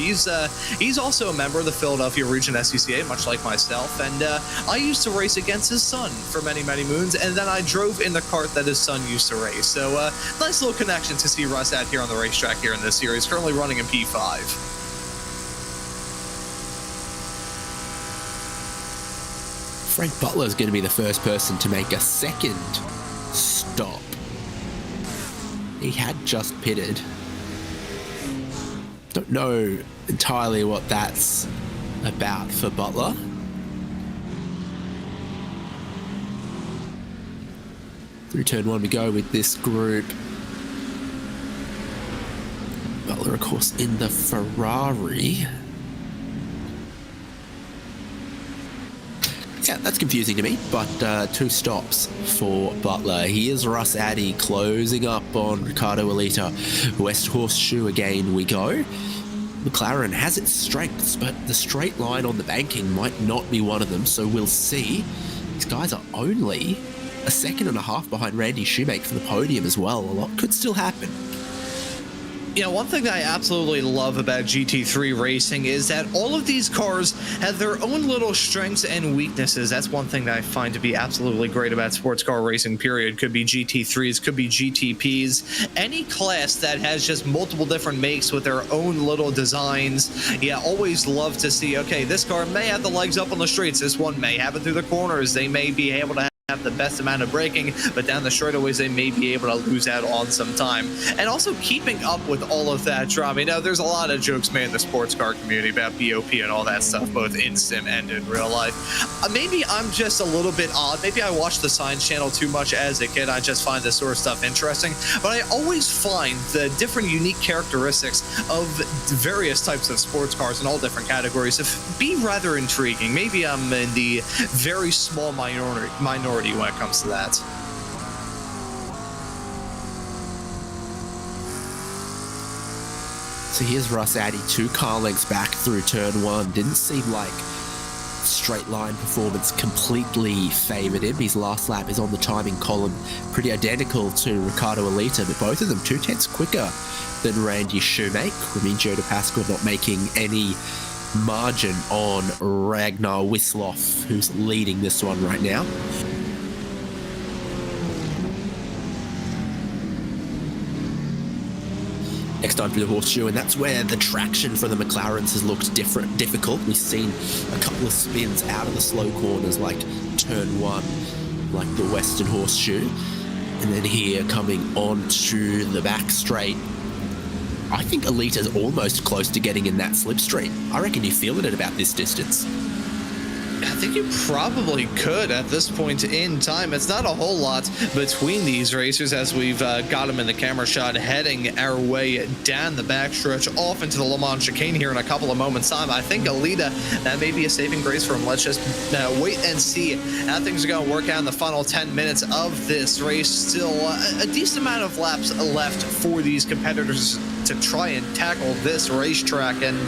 He's also a member of the Philadelphia Region SCCA, much like myself, and I used to race against his son for many, many moons, and then I drove in the kart that his son used to race. So nice little connection to see Russ out here on the racetrack here in this series, currently running in P5. Frank Butler is going to be the first person to make a second stop. He had just pitted. Don't know entirely what that's about for Butler. Through turn 1 we go with this group. Butler, of course, in the Ferrari. Yeah, that's confusing to me, but 2 stops for Butler. Here's Russ Addy closing up on Ricardo Alita. West Horseshoe again we go. McLaren has its strengths, but the straight line on the banking might not be one of them, so we'll see. These guys are only a second and a half behind Randy Shoemake for the podium as well. A lot could still happen. You know, one thing that I absolutely love about GT3 racing is that all of these cars have their own little strengths and weaknesses. That's one thing that I find to be absolutely great about sports car racing, period. Could be GT3s, could be GTPs. Any class that has just multiple different makes with their own little designs. Yeah, always love to see, okay, this car may have the legs up on the straights. This one may have it through the corners. They may be able to have the best amount of braking, but down the straightaways they may be able to lose out on some time. And also keeping up with all of that drama. You know, there's a lot of jokes made in the sports car community about BOP and all that stuff, both in sim and in real life. Maybe I'm just a little bit odd. Maybe I watched the Science Channel too much as a kid. I just find this sort of stuff interesting. But I always find the different unique characteristics of various types of sports cars in all different categories to be rather intriguing. Maybe I'm in the very small minority when it comes to that. So here's Russ Addy, 2 car lengths back through turn 1. Didn't seem like straight line performance completely favoured him. His last lap is on the timing column, pretty identical to Ricardo Alita, but both of them 2/10 quicker than Randy Shoemake. Remigio de Pasqua not making any margin on Ragnar Wisloff, who's leading this one right now. Next time through the horseshoe, and that's where the traction for the McLarens has looked difficult. We've seen a couple of spins out of the slow corners, like turn 1, like the Western Horseshoe, and then here coming onto the back straight. I think Alita's almost close to getting in that slipstream. I reckon you feel it at about this distance. I think you probably could at this point in time. It's not a whole lot between these racers as we've got them in the camera shot heading our way down the backstretch off into the Le Mans chicane here in a couple of moments' time. I think Alita, that may be a saving grace for him. Let's just wait and see how things are going to work out in the final 10 minutes of this race. Still a decent amount of laps left for these competitors to try and tackle this racetrack and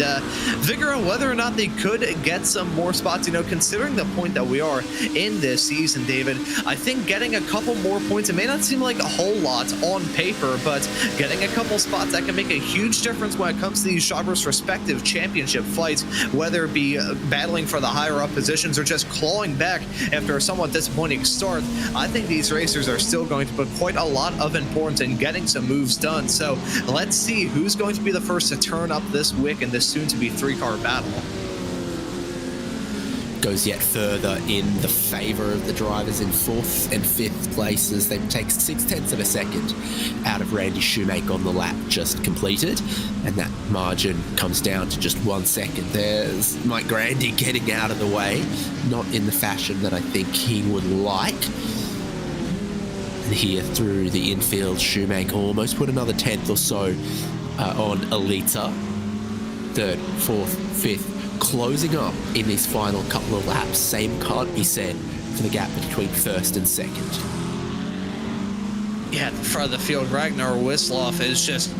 figure out whether or not they could get some more spots. You know, considering the point that we are in this season, David, I think getting a couple more points, it may not seem like a whole lot on paper, but getting a couple spots that can make a huge difference when it comes to these drivers' respective championship fights, whether it be battling for the higher up positions or just clawing back after a somewhat disappointing start. I think these racers are still going to put quite a lot of importance in getting some moves done. So let's see who's going to be the first to turn up this wick in this soon-to-be 3-car battle. goes yet further in the favor of the drivers in 4th and 5th places. They take 0.6 of a second out of Randy Shoemake on the lap just completed, and that margin comes down to just 1 second. There's Mike Grandy getting out of the way, not in the fashion that I think he would like. And here through the infield, Shoemake almost put another 10th or so on Alita. 3rd, 4th, 5th, closing up in these final couple of laps. Same can't be said for the gap between 1st and 2nd. Yeah, at the front of the field, Ragnar Wisloff is just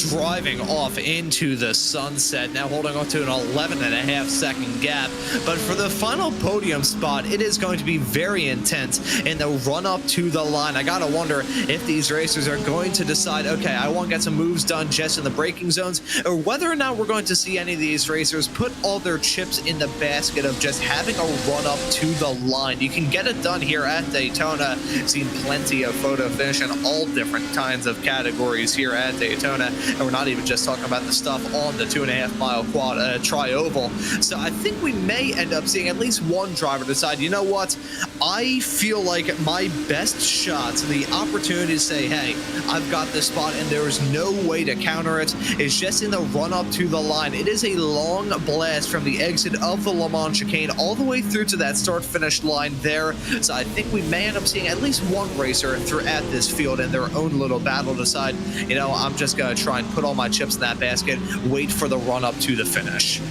driving off into the sunset, now holding on to an 11.5-second gap. But for the final podium spot, it is going to be very intense in the run-up to the line. I gotta wonder if these racers are going to decide, okay, I want to get some moves done just in the braking zones, or whether or not we're going to see any of these racers put all their chips in the basket of just having a run-up to the line. You can get it done here at Daytona. Seen plenty of photo finish in all different kinds of categories here at Daytona. And we're not even just talking about the stuff on the 2.5-mile quad tri-oval. So I think we may end up seeing at least one driver decide, you know what, I feel like my best shots and the opportunity to say, hey, I've got this spot and there is no way to counter it, is just in the run-up to the line. It is a long blast from the exit of the Le Mans chicane all the way through to that start-finish line there. So I think we may end up seeing at least one racer throughout this field in their own little battle decide, you know, I'm just going to try and put all my chips in that basket, wait for the run-up to the finish.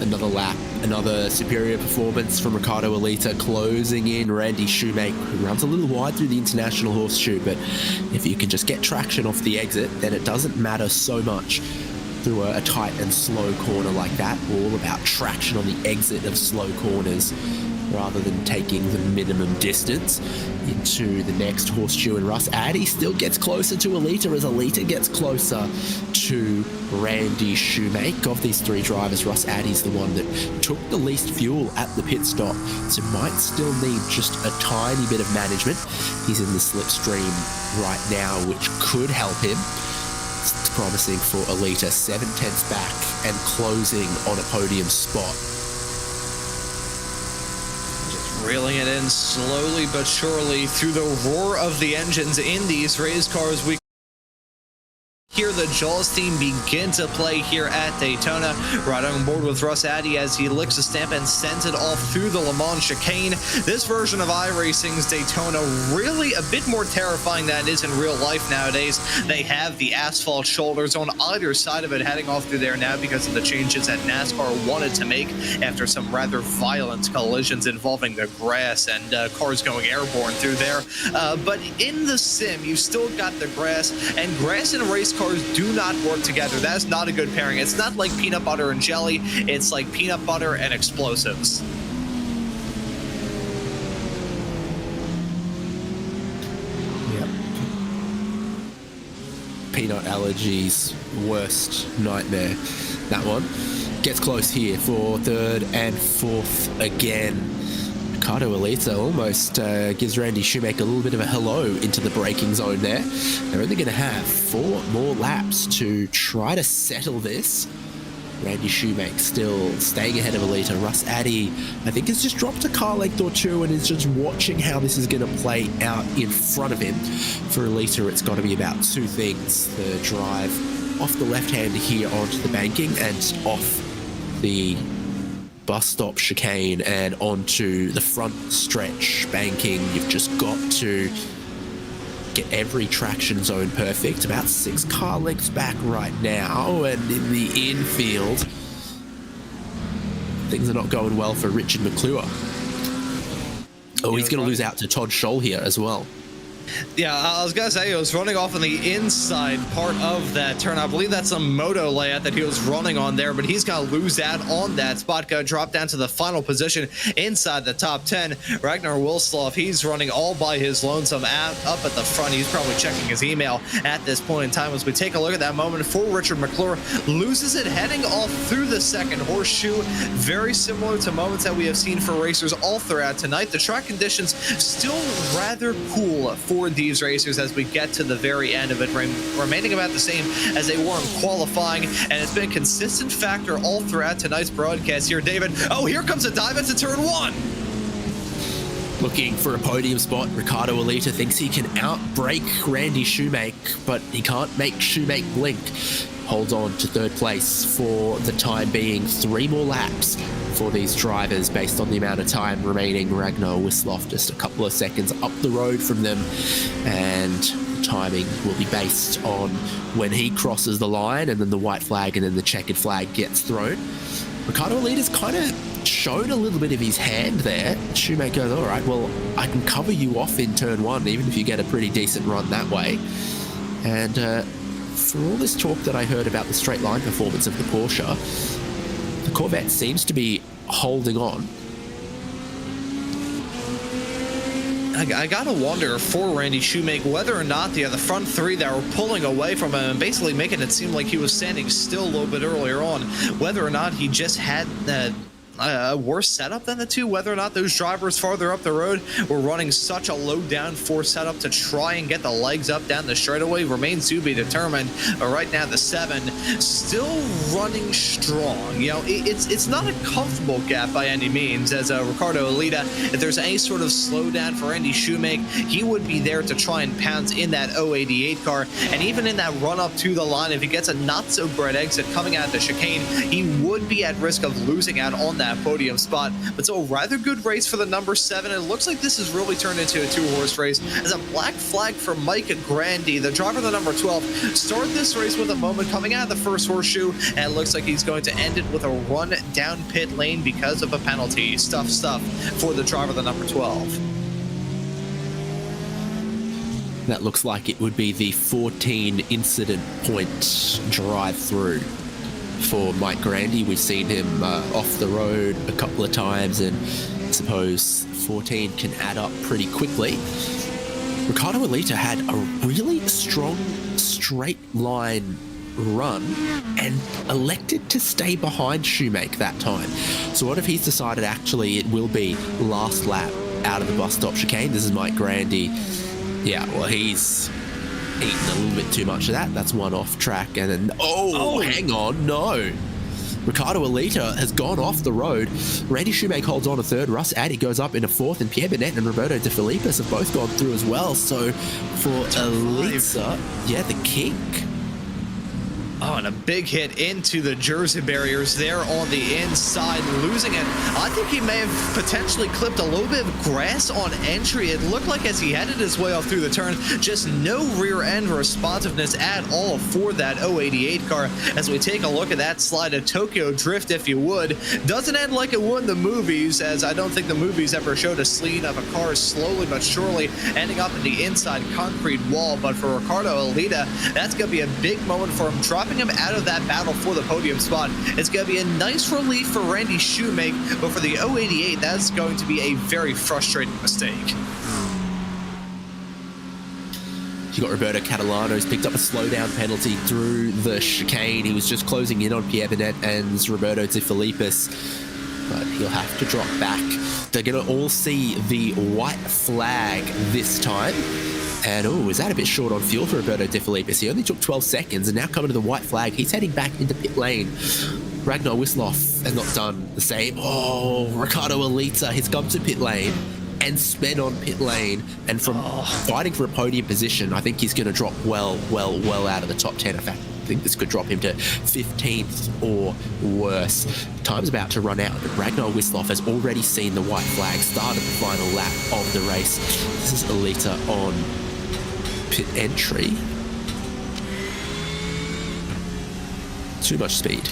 Another lap, another superior performance from Ricardo Alita, closing in Randy Shoemake, who runs a little wide through the international horseshoe, but if you can just get traction off the exit, then it doesn't matter so much through a tight and slow corner like that. All about traction on the exit of slow corners, rather than taking the minimum distance into the next horseshoe. And Russ Addy still gets closer to Alita as Alita gets closer to Randy Shoemake. Of these 3 drivers, Russ Addy's the one that took the least fuel at the pit stop, so might still need just a tiny bit of management. He's in the slipstream right now, which could help him. It's promising for Alita, 0.7 back and closing on a podium spot. Reeling it in slowly but surely through the roar of the engines in these race cars. We hear the Jaws theme begin to play here at Daytona. Right on board with Russ Addy as he licks a stamp and sends it off through the Le Mans chicane. This version of iRacing's Daytona really a bit more terrifying than it is in real life nowadays. They have the asphalt shoulders on either side of it heading off through there now because of the changes that NASCAR wanted to make after some rather violent collisions involving the grass and cars going airborne through there. But in the sim, you still got the grass, and grass and race cars do not work together. That's not a good pairing. It's not like peanut butter and jelly. It's like peanut butter and explosives. Yep. Peanut allergies, worst nightmare. That one gets close here for 3rd and 4th again. Ricardo Alita almost gives Randy Shoemake a little bit of a hello into the braking zone there. They're only going to have 4 more laps to try to settle this. Randy Shoemake still staying ahead of Alita. Russ Addy, I think, has just dropped a car length or 2 and is just watching how this is going to play out in front of him. For Alita, it's got to be about 2 things. The drive off the left-hander here onto the banking and off the bus stop chicane and onto the front stretch banking. You've just got to get every traction zone perfect. About 6 car lengths back right now, and in the infield, things are not going well for Richard McClure. Oh, he's going to lose out to Todd Scholl here as well. Yeah, I was going to say, he was running off on the inside part of that turn. I believe that's a moto layout that he was running on there, but he's going to lose out on that spot, going to drop down to the final position inside the top 10. Ragnar Wilsloff, he's running all by his lonesome up at the front. He's probably checking his email at this point in time as we take a look at that moment for Richard McClure. Loses it heading off through the second horseshoe. Very similar to moments that we have seen for racers all throughout tonight. The track conditions still rather cool for for these racers as we get to the very end of it, remaining about the same as they were in qualifying, and it's been a consistent factor all throughout tonight's broadcast here. David, oh, here comes a dive into turn 1. Looking for a podium spot, Riccardo Alita thinks he can outbrake Randy Shoemake, but he can't make Shoemake blink. Holds on to third place for the time being. 3 more laps for these drivers based on the amount of time remaining. Ragnar Wisloff just a couple of seconds up the road from them, and timing will be based on when he crosses the line, and then the white flag and then the checkered flag gets thrown. Riccardo Alita's kind of shown a little bit of his hand there. Shoemake goes, all right, well, I can cover you off in turn 1, even if you get a pretty decent run that way. And for all this talk that I heard about the straight line performance of the Porsche, the Corvette seems to be holding on. I gotta wonder for Randy Shoemake whether or not the front 3 that were pulling away from him and basically making it seem like he was standing still a little bit earlier on, whether or not he just had a worse setup than the 2, whether or not those drivers farther up the road were running such a low downforce setup to try and get the legs up down the straightaway remains to be determined. But right now the 7 still running strong. You know, it's not a comfortable gap by any means, as Riccardo Alita, if there's any sort of slowdown for Randy Shoemake, he would be there to try and pounce in that 088 car. And even in that run up to the line, if he gets a not so bright exit coming out of the chicane, he would be at risk of losing out on that podium spot. But so a rather good race for the number 7. It looks like this has really turned into a 2-horse race, as a black flag for Mike Grandi, the driver of the number 12, started this race with a moment coming out of the first horseshoe, and it looks like he's going to end it with a run down pit lane because of a penalty. Stuff for the driver of the number 12. That looks like it would be the 14 incident point drive through for Mike Grandi. We've seen him off the road a couple of times, and I suppose 14 can add up pretty quickly. Riccardo Alita had a really strong straight line run and elected to stay behind Shoemake that time. So what if he's decided actually it will be last lap out of the bus stop chicane? This is Mike Grandi. Yeah, well, he's eaten a little bit too much of that. That's one off track, and then hang on, no. Riccardo Alita has gone off the road. Randy Shoemake holds on to 3rd. Russ Addy goes up into 4th, and Pierre Bennett and Roberto De Filippis have both gone through as well. So for Alita, yeah, the kink. Oh, and a big hit into the Jersey barriers there on the inside, losing it. I think he may have potentially clipped a little bit of grass on entry. It looked like as he headed his way off through the turn, just no rear end responsiveness at all for that 088 car. As we take a look at that slide of Tokyo Drift, if you would, doesn't end like it would in the movies, as I don't think the movies ever showed a scene of a car slowly but surely ending up in the inside concrete wall. But for Riccardo Alita, that's going to be a big moment for him, dropping him out of that battle for the podium spot. It's going to be a nice relief for Randy Shoemake, but for the 088, that's going to be a very frustrating mistake. You got Roberto Catalano, who's picked up a slowdown penalty through the chicane. He was just closing in on Pierre Bennett and Roberto De Filippis, but he'll have to drop back. They're going to all see the white flag this time. And, is that a bit short on fuel for Roberto De Filippis? He only took 12 seconds, and now coming to the white flag, he's heading back into pit lane. Ragnar Wisloff has not done the same. Riccardo Alita has come to pit lane and sped on pit lane. And from fighting for a podium position, I think he's going to drop well out of the top 10. In fact, I think this could drop him to 15th or worse. Time's about to run out, but Ragnar Wisloff has already seen the white flag, started the final lap of the race. This is Alita on pit entry. Too much speed.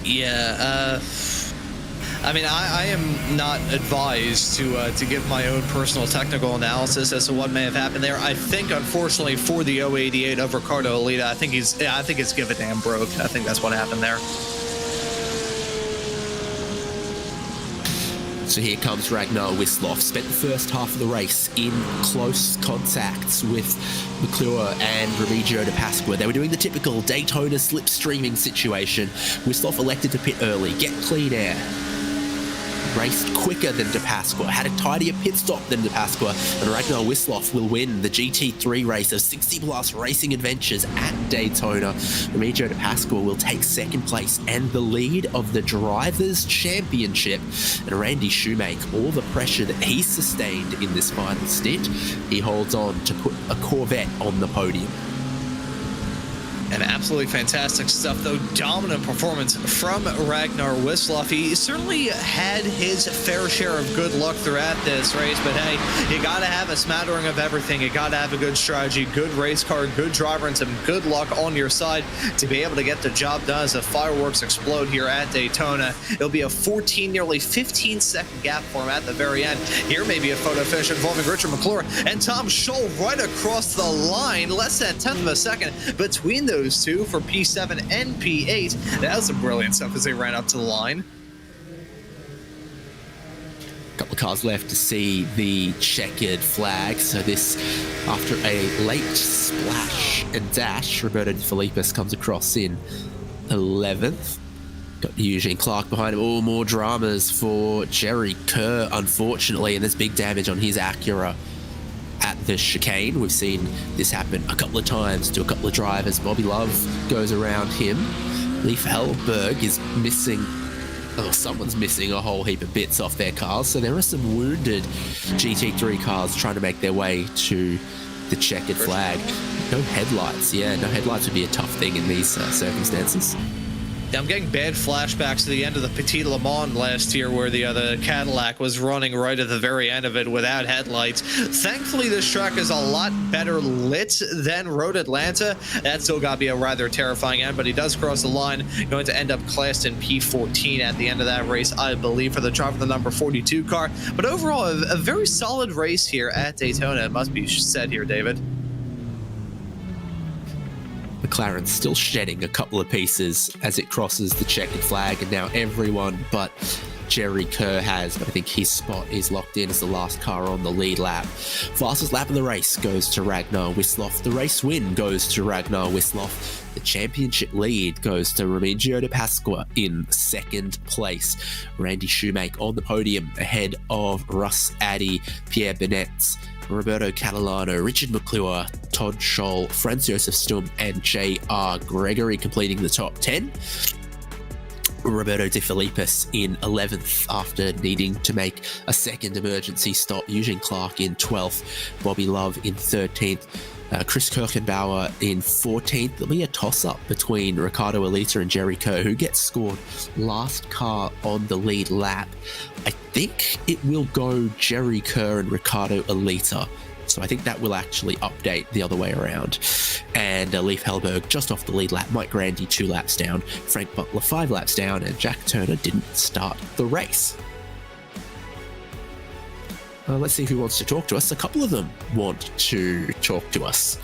Yeah, I mean, I am not advised to give my own personal technical analysis as to what may have happened there. I think, unfortunately, for the 088 of Riccardo Alita, I think it's give a damn broke. I think that's what happened there. So here comes Ragnar Wisloff. Spent the first half of the race in close contacts with McClure and Remigio de Pasqua. They were doing the typical Daytona slipstreaming situation. Wisloff elected to pit early, get clean air. raced quicker than De Pasqua, had a tidier pit stop than De Pasqua, and Ragnar Wisloff will win the GT3 race of 60-plus racing adventures at Daytona. Remigio De Pasqua will take second place and the lead of the Drivers' Championship, and Randy Shoemake, all the pressure that he sustained in this final stint, he holds on to put a Corvette on the podium. And absolutely fantastic stuff, though. Dominant performance from Ragnar Wisloff. He certainly had his fair share of good luck throughout this race, but hey, you got to have a smattering of everything. You got to have a good strategy, good race car, good driver, and some good luck on your side to be able to get the job done as the fireworks explode here at Daytona. It'll be a 14, nearly 15-second gap for him at the very end. Here may be a photo finish involving Richard McClure and Tom Scholl right across the line, less than a tenth of a second between those two for P7 and P8. That was some brilliant stuff as they ran up to the line. A couple of cars left to see the checkered flag. So this, after a late splash and dash, Roberto De Filippis comes across in 11th. Got Eugene Clark behind him. All more dramas for Jerry Kerr, unfortunately, and there's big damage on his Acura at the chicane. We've seen this happen a couple of times to a couple of drivers. Bobby Love goes around him. Leif Hellberg is missing, someone's missing a whole heap of bits off their cars. So there are some wounded GT3 cars trying to make their way to the checkered flag. No headlights. Yeah, no headlights would be a tough thing in these circumstances. I'm getting bad flashbacks to the end of the Petit Le Mans last year where the Cadillac was running right at the very end of it without headlights. Thankfully, this track is a lot better lit than Road Atlanta. That's still got to be a rather terrifying end, but he does cross the line, going to end up classed in P14 at the end of that race, I believe, for the driver of the number 42 car. But overall, a very solid race here at Daytona, it must be said here, David. McLaren's still shedding a couple of pieces as it crosses the checkered flag, and now everyone but Jerry Kerr has, but I think his spot is locked in as the last car on the lead lap. Fastest lap of the race goes to Ragnar Wisloff. The race win goes to Ragnar Wisloff. The championship lead goes to Remigio De Pasqua in second place. Randy Shoemake on the podium ahead of Russ Addy, Pierre Benetz, Roberto Catalano, Richard McClure, Todd Scholl, Franz Josef Stum, and J.R. Gregory completing the top 10. Roberto De Filippis in 11th after needing to make a second emergency stop. Eugene Clark in 12th. Bobby Love in 13th. Chris Kirchenbauer in 14th. There'll be a toss-up between Ricardo Alita and Jerry Kerr, who gets scored last car on the lead lap. I think it will go Jerry Kerr and Ricardo Alita. So I think that will actually update the other way around. And Leif Hellberg just off the lead lap, Mike Grandy 2 laps down, Frank Butler 5 laps down, and Jack Turner didn't start the race. Let's see who wants to talk to us. A couple of them want to talk to us.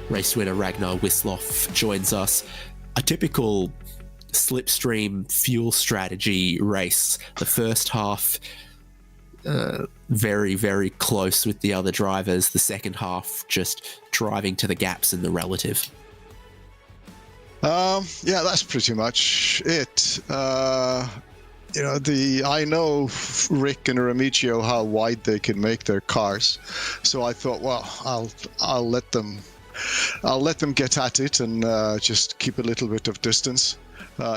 Race winner Ragnar Wisloff joins us. A typical slipstream fuel strategy race. The first half, very, very close with the other drivers. The second half, just driving to the gaps in the relative. Yeah, that's pretty much it. I know Rick and Remigio how wide they can make their cars, so I thought, well, I'll let them get at it and just keep a little bit of distance,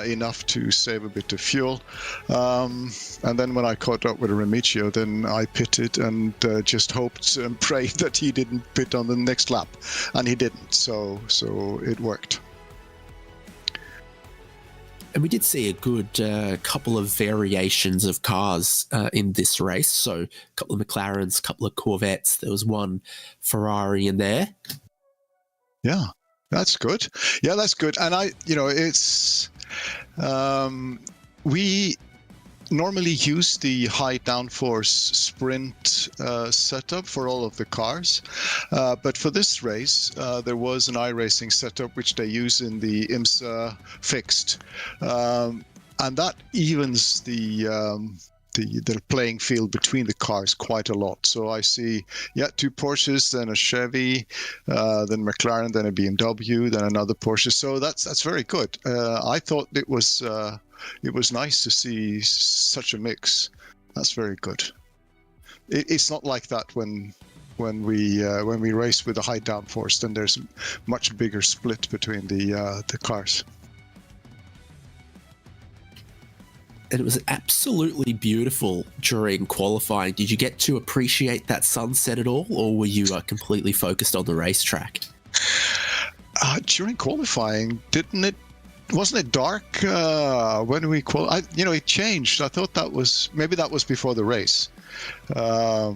enough to save a bit of fuel. And then when I caught up with Remigio, then I pitted and just hoped and prayed that he didn't pit on the next lap, and he didn't. So it worked. And we did see a good couple of variations of cars in this race. So a couple of McLarens, a couple of Corvettes. There was one Ferrari in there. Yeah, that's good. Yeah, that's good. And it's we normally use the high downforce sprint setup for all of the cars, but for this race there was an iRacing setup which they use in the IMSA fixed, and that evens the the playing field between the cars quite a lot. So I see, two Porsches, then a Chevy, then McLaren, then a BMW, then another Porsche. So that's very good. I thought it was nice to see such a mix. That's very good. It's not like that when we race with a high downforce. Then there's a much bigger split between the cars. And it was absolutely beautiful during qualifying. Did you get to appreciate that sunset at all, or were you completely focused on the racetrack? During qualifying, wasn't it dark when we qualified? It changed. I thought that was before the race. I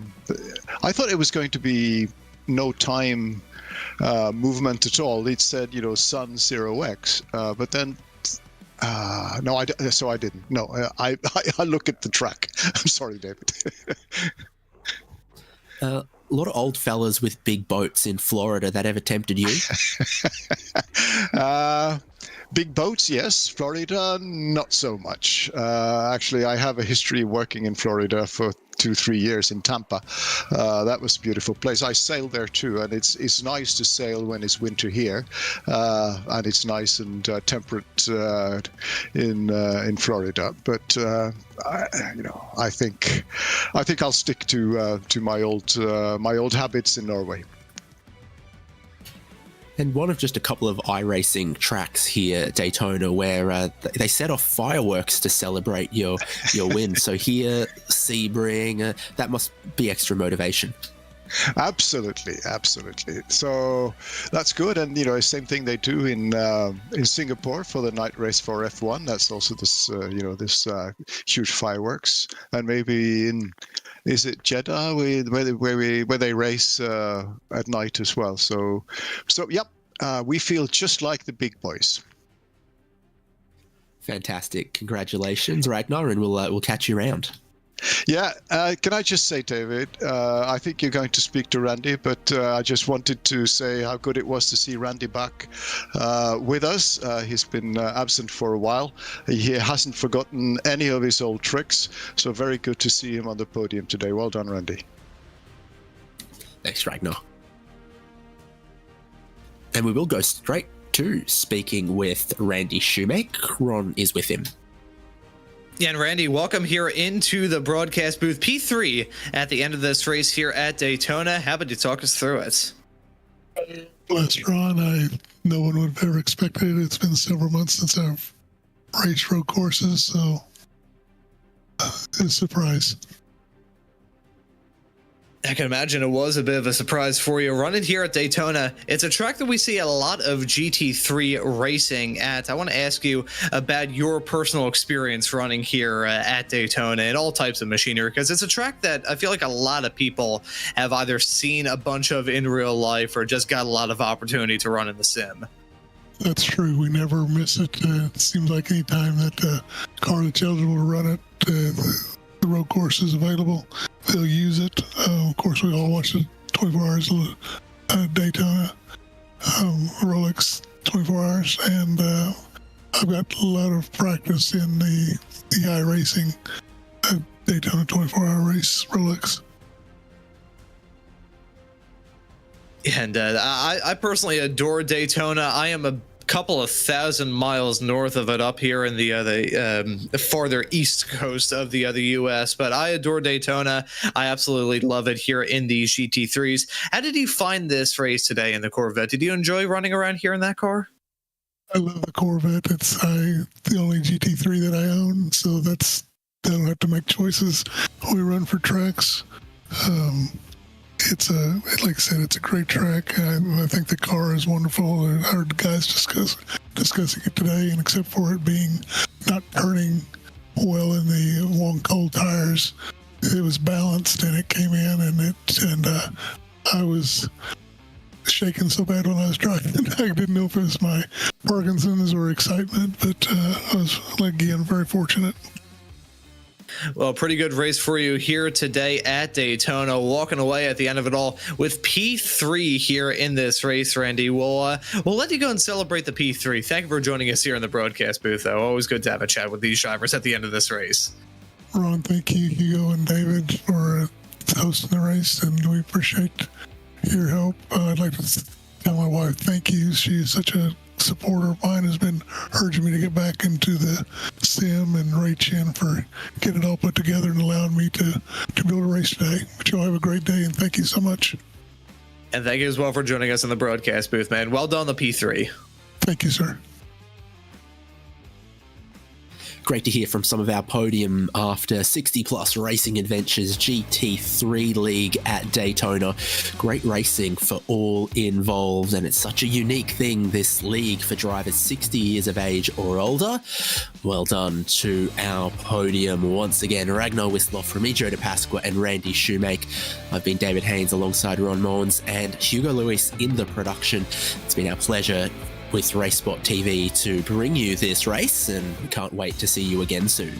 thought it was going to be no time movement at all. It said, sun 0x, but then. No, I didn't. No, I look at the track. I'm sorry, David. A lot of old fellas with big boats in Florida. That ever tempted you? Big boats, yes. Florida, not so much. Actually, I have a history working in Florida for 2-3 years in Tampa. That was a beautiful place. I sailed there too, and it's nice to sail when it's winter here, and it's nice and temperate in Florida. But I think I'll stick to my old habits in Norway. And one of just a couple of iRacing tracks here at Daytona where they set off fireworks to celebrate your win. So here, Sebring, that must be extra motivation. Absolutely. So that's good. And, same thing they do in Singapore for the night race for F1. That's also this huge fireworks. And maybe is it Jeddah where they race at night as well? So yep, we feel just like the big boys. Fantastic! Congratulations, Ragnar, and we'll catch you around. Yeah, can I just say, David, I think you're going to speak to Randy, but I just wanted to say how good it was to see Randy back with us. He's been absent for a while. He hasn't forgotten any of his old tricks, so very good to see him on the podium today. Well done, Randy. Thanks, Ragnar. And we will go straight to speaking with Randy Shoemake. Ron is with him. Yeah, and Randy, welcome here into the broadcast booth. P3 at the end of this race here at Daytona. How about you talk us through it? Bless Ron, no one would have ever expected it. It's been several months since I've raced road courses, so it's a surprise. I can imagine it was a bit of a surprise for you. Running here at Daytona, it's a track that we see a lot of GT3 racing at. I want to ask you about your personal experience running here at Daytona and all types of machinery, because it's a track that I feel like a lot of people have either seen a bunch of in real life or just got a lot of opportunity to run in the sim. That's true. We never miss it. It seems like any time that a car that's eligible to run it, the road course is available, they'll use it. Of course, we all watch the 24 Hours Daytona, Rolex 24 Hours, and I've got a lot of practice in the iRacing Daytona 24-hour race Rolex. And I personally adore Daytona. I am a couple of 1,000 miles north of it up here in the farther east coast of the U.S., but I adore Daytona. I absolutely love it here in these GT3s. How did you find this race today in the Corvette? Did you enjoy running around here in that car? I love the Corvette. It's the only GT3 that I own, so I don't have to make choices when we run for tracks. Like I said, it's a great track. I think the car is wonderful. I heard the guys discussing it today, and except for it being not turning well in the long cold tires, it was balanced and it came in, and I was shaking so bad when I was driving. I didn't know if it was my Parkinson's or excitement, but I was, again, very fortunate. Well, pretty good race for you here today at Daytona. Walking away at the end of it all with P3 here in this race, Randy. We'll let you go and celebrate the P3. Thank you for joining us here in the broadcast booth, though. Always good to have a chat with these drivers at the end of this race. Ron, thank you, Hugo and David, for hosting the race, and we appreciate your help. I'd like to tell my wife thank you. She is such a supporter of mine, has been urging me to get back into the sim, and Ray Chin for getting it all put together and allowing me to build a race today. But y'all have a great day, and thank you so much. And thank you as well for joining us in the broadcast booth, man. Well done, the P3. Thank you, sir. Great to hear from some of our podium after 60 plus racing adventures, GT3 League at Daytona. Great racing for all involved, and it's such a unique thing, this league, for drivers 60 years of age or older. Well done to our podium once again. Ragnar Whistler from Ijo de Pasqua and Randy Shoemake. I've been David Haynes alongside Ron Mowens and Hugo Lewis in the production. It's been our pleasure with RaceSpotTV to bring you this race, and we can't wait to see you again soon.